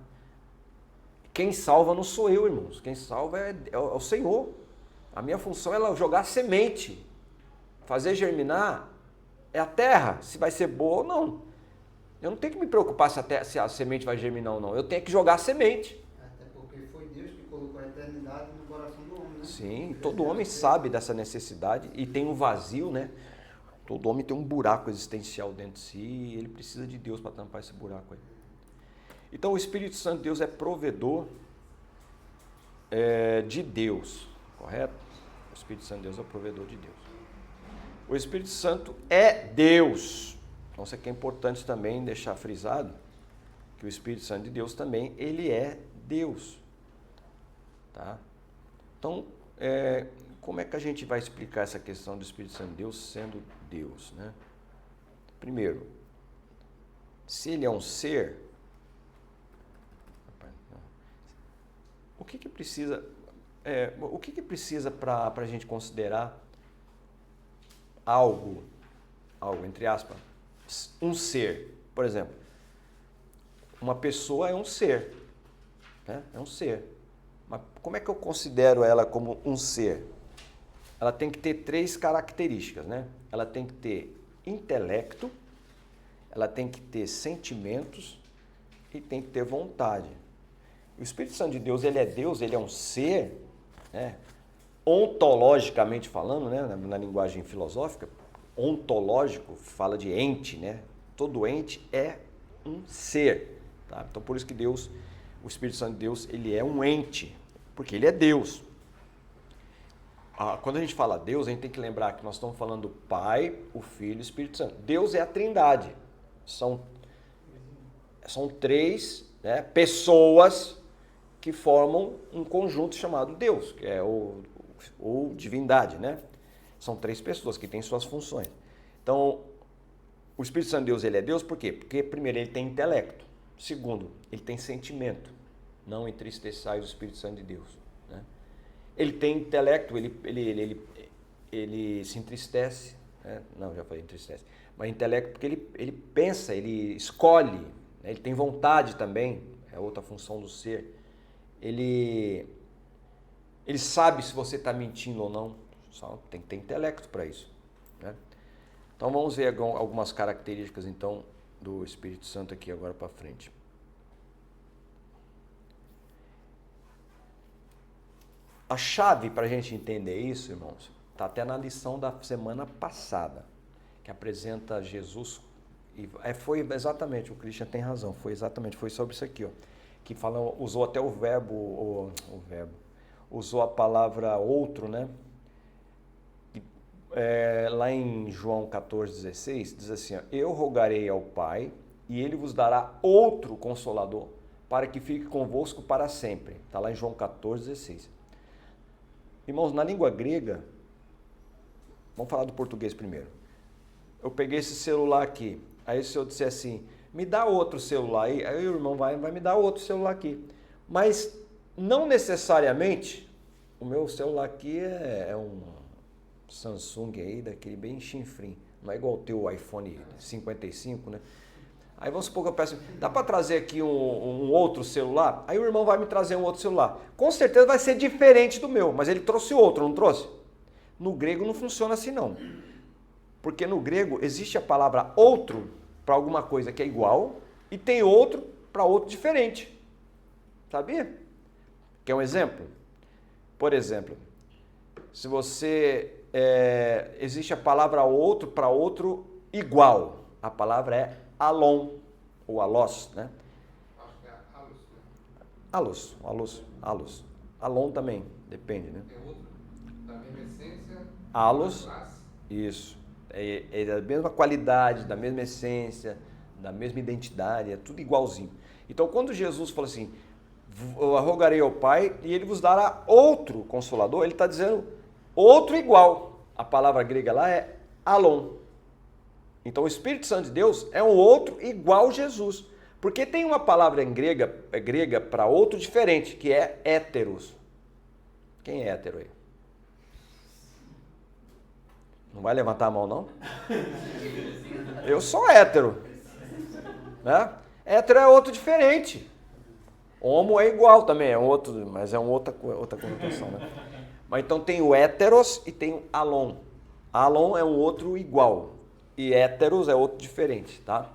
S1: Quem salva não sou eu, irmãos. Quem salva é o Senhor. A minha função é jogar semente. Fazer germinar é a terra, se vai ser boa ou não. Eu não tenho que me preocupar se a semente vai germinar ou não. Eu tenho que jogar a semente.
S3: Até porque foi Deus que colocou a eternidade no coração do homem, né?
S1: Sim, todo homem sabe dessa necessidade e tem um vazio, né? Todo homem tem um buraco existencial dentro de si e ele precisa de Deus para tampar esse buraco aí. Então o Espírito Santo de Deus é provedor de Deus, correto? O Espírito Santo de Deus é o provedor de Deus. O Espírito Santo é Deus. Então isso aqui é importante também deixar frisado, que o Espírito Santo de Deus também, ele é Deus. Tá? Então, como é que a gente vai explicar essa questão do Espírito Santo de Deus sendo Deus, né? Primeiro, se ele é um ser, o que precisa para a gente considerar algo, entre aspas, um ser? Por exemplo, uma pessoa é um ser, né? É um ser. Mas como é que eu considero ela como um ser? Ela tem que ter 3 características, né? Ela tem que ter intelecto, ela tem que ter sentimentos e tem que ter vontade. O Espírito Santo de Deus, ele é um ser, né? Ontologicamente falando, né? Na linguagem filosófica, ontológico fala de ente, né? Todo ente é um ser, tá? Então por isso que Deus, o Espírito Santo de Deus, ele é um ente, porque ele é Deus. Quando a gente fala Deus, a gente tem que lembrar que nós estamos falando do Pai, o Filho e o Espírito Santo. Deus é a Trindade. São 3, né, pessoas que formam um conjunto chamado Deus, que é ou divindade, né? São 3 pessoas que têm suas funções. Então, o Espírito Santo de Deus, ele é Deus por quê? Porque, primeiro, ele tem intelecto. Segundo, ele tem sentimento. Não entristeçais o Espírito Santo de Deus. Né? Ele tem intelecto, ele se entristece. Né? Não, já falei entristece. Mas intelecto porque ele pensa, ele escolhe. Né? Ele tem vontade também. É outra função do ser. Ele sabe se você está mentindo ou não. Só tem que ter intelecto para isso. Né? Então vamos ver algumas características então do Espírito Santo aqui agora para frente. A chave para a gente entender isso, irmãos, está até na lição da semana passada, que apresenta Jesus. E foi exatamente, o Christian tem razão, foi sobre isso aqui, ó, que usou até o verbo, usou a palavra outro, né? Lá em João 14,16, diz assim, ó, eu rogarei ao Pai e ele vos dará outro Consolador para que fique convosco para sempre. Está lá em João 14,16. Irmãos, na língua grega, vamos falar do português primeiro. Eu peguei esse celular aqui, aí se eu disser assim, me dá outro celular aí o irmão vai me dar outro celular aqui. Mas não necessariamente, o meu celular aqui é um Samsung aí, daquele bem chinfrim, não é igual o teu iPhone 55, né? Aí vamos supor que eu peço, dá para trazer aqui um outro celular? Aí o irmão vai me trazer um outro celular. Com certeza vai ser diferente do meu, mas ele trouxe outro, não trouxe? No grego não funciona assim não. Porque no grego existe a palavra outro para alguma coisa que é igual e tem outro para outro diferente. Sabia? Quer um exemplo? Por exemplo, se você... existe a palavra outro para outro igual. A palavra é alon, ou alos, né?
S5: Acho que é
S1: Alos. Alon também, depende, né?
S5: É outro da mesma essência.
S1: Alos, isso. É da mesma qualidade, da mesma essência, da mesma identidade, é tudo igualzinho. Então, quando Jesus fala assim, eu rogarei ao Pai e ele vos dará outro Consolador, ele está dizendo outro igual. A palavra grega lá é alon. Então o Espírito Santo de Deus é um outro igual Jesus. Porque tem uma palavra em grega para outro diferente, que é héteros. Quem é hétero aí? Não vai levantar a mão, não? Eu sou hétero. Né? Hétero é outro diferente. Homo é igual também, é um outro, mas é uma outra conotação, né? Mas então tem o héteros e tem o alon. Alon é um outro igual. E héteros é outro diferente, tá?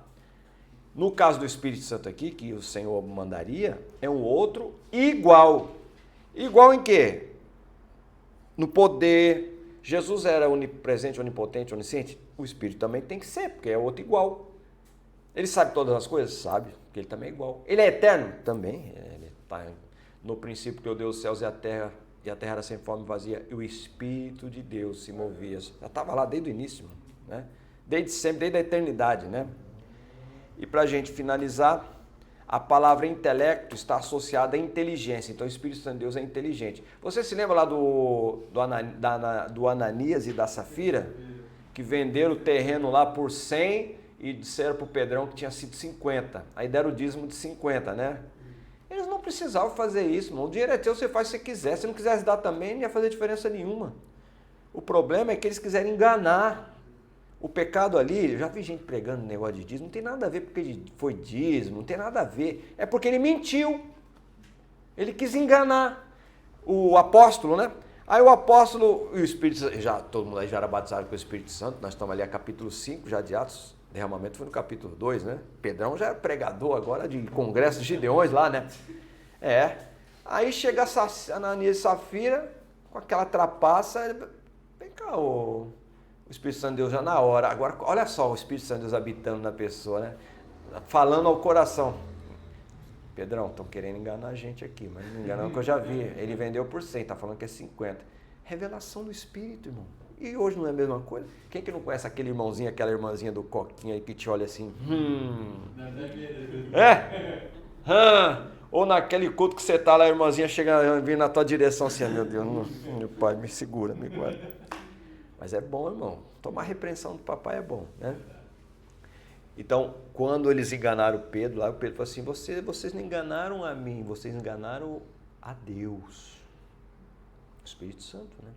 S1: No caso do Espírito Santo aqui, que o Senhor mandaria, é um outro igual. Igual em quê? No poder. Jesus era onipresente, onipotente, onisciente. O Espírito também tem que ser, porque é outro igual. Ele sabe todas as coisas? Sabe, porque ele também é igual. Ele é eterno? Também. Ele está no princípio que deu os céus e a terra era sem forma e vazia. E o Espírito de Deus se movia. Já estava lá desde o início, né? Desde sempre, desde a eternidade, né? E para a gente finalizar, a palavra intelecto está associada à inteligência. Então o Espírito Santo de Deus é inteligente. Você se lembra lá do Ananias e da Safira? Que venderam o terreno lá por 100 e disseram para o Pedrão que tinha sido 50. Aí deram o dízimo de 50, né? Eles não precisavam fazer isso, irmão. O dinheiro é teu, você faz se você quiser. Se não quisesse dar também, não ia fazer diferença nenhuma. O problema é que eles quiserem enganar. O pecado ali, eu já vi gente pregando negócio de dízimo, não tem nada a ver porque foi dízimo, não tem nada a ver. É porque ele mentiu. Ele quis enganar o apóstolo, né? Aí o apóstolo e o Espírito Santo, todo mundo aí já era batizado com o Espírito Santo, nós estamos ali a capítulo 5 já de Atos, derramamento foi no capítulo 2, né? Pedrão já era pregador agora de congresso de Gideões lá, né? Aí chega Ananias e Safira com aquela trapaça, vem cá, o Espírito Santo de Deus já na hora. Agora, olha só o Espírito Santo de Deus habitando na pessoa, né? Falando ao coração. Pedrão, estão querendo enganar a gente aqui, mas não enganam que eu já vi. Ele vendeu por 100, está falando que é 50. Revelação do Espírito, irmão. E hoje não é a mesma coisa? Quem que não conhece aquele irmãozinho, aquela irmãzinha do Coquinha aí que te olha assim? Ou naquele culto que você está lá, a irmãzinha chega vir na tua direção assim, meu Deus, meu pai, me segura, me guarda. Mas é bom, irmão. Tomar repreensão do papai é bom, né? Então, quando eles enganaram Pedro, lá o Pedro falou assim, vocês não enganaram a mim, vocês enganaram a Deus. O Espírito Santo, né?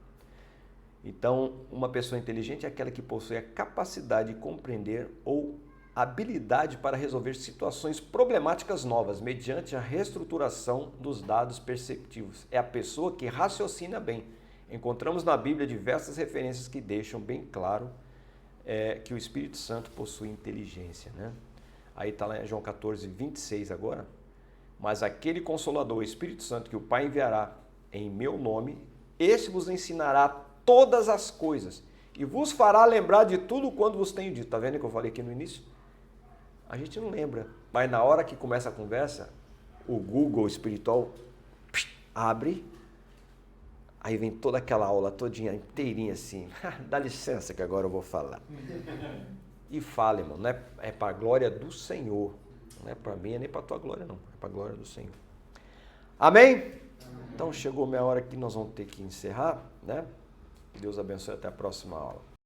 S1: Então, uma pessoa inteligente é aquela que possui a capacidade de compreender ou habilidade para resolver situações problemáticas novas, mediante a reestruturação dos dados perceptivos. É a pessoa que raciocina bem. Encontramos na Bíblia diversas referências que deixam bem claro que o Espírito Santo possui inteligência, né? Aí está lá em João 14, 26 agora. Mas aquele Consolador, o Espírito Santo, que o Pai enviará em meu nome, esse vos ensinará todas as coisas e vos fará lembrar de tudo quanto vos tenho dito. Está vendo que eu falei aqui no início? A gente não lembra, mas na hora que começa a conversa, o Google espiritual abre, aí vem toda aquela aula todinha, inteirinha assim, dá licença que agora eu vou falar. E fala, irmão, não é para a glória do Senhor, não é para mim, nem para a tua glória não, é para a glória do Senhor. Amém? Então chegou a minha hora que nós vamos ter que encerrar, né? Que Deus abençoe, até a próxima aula.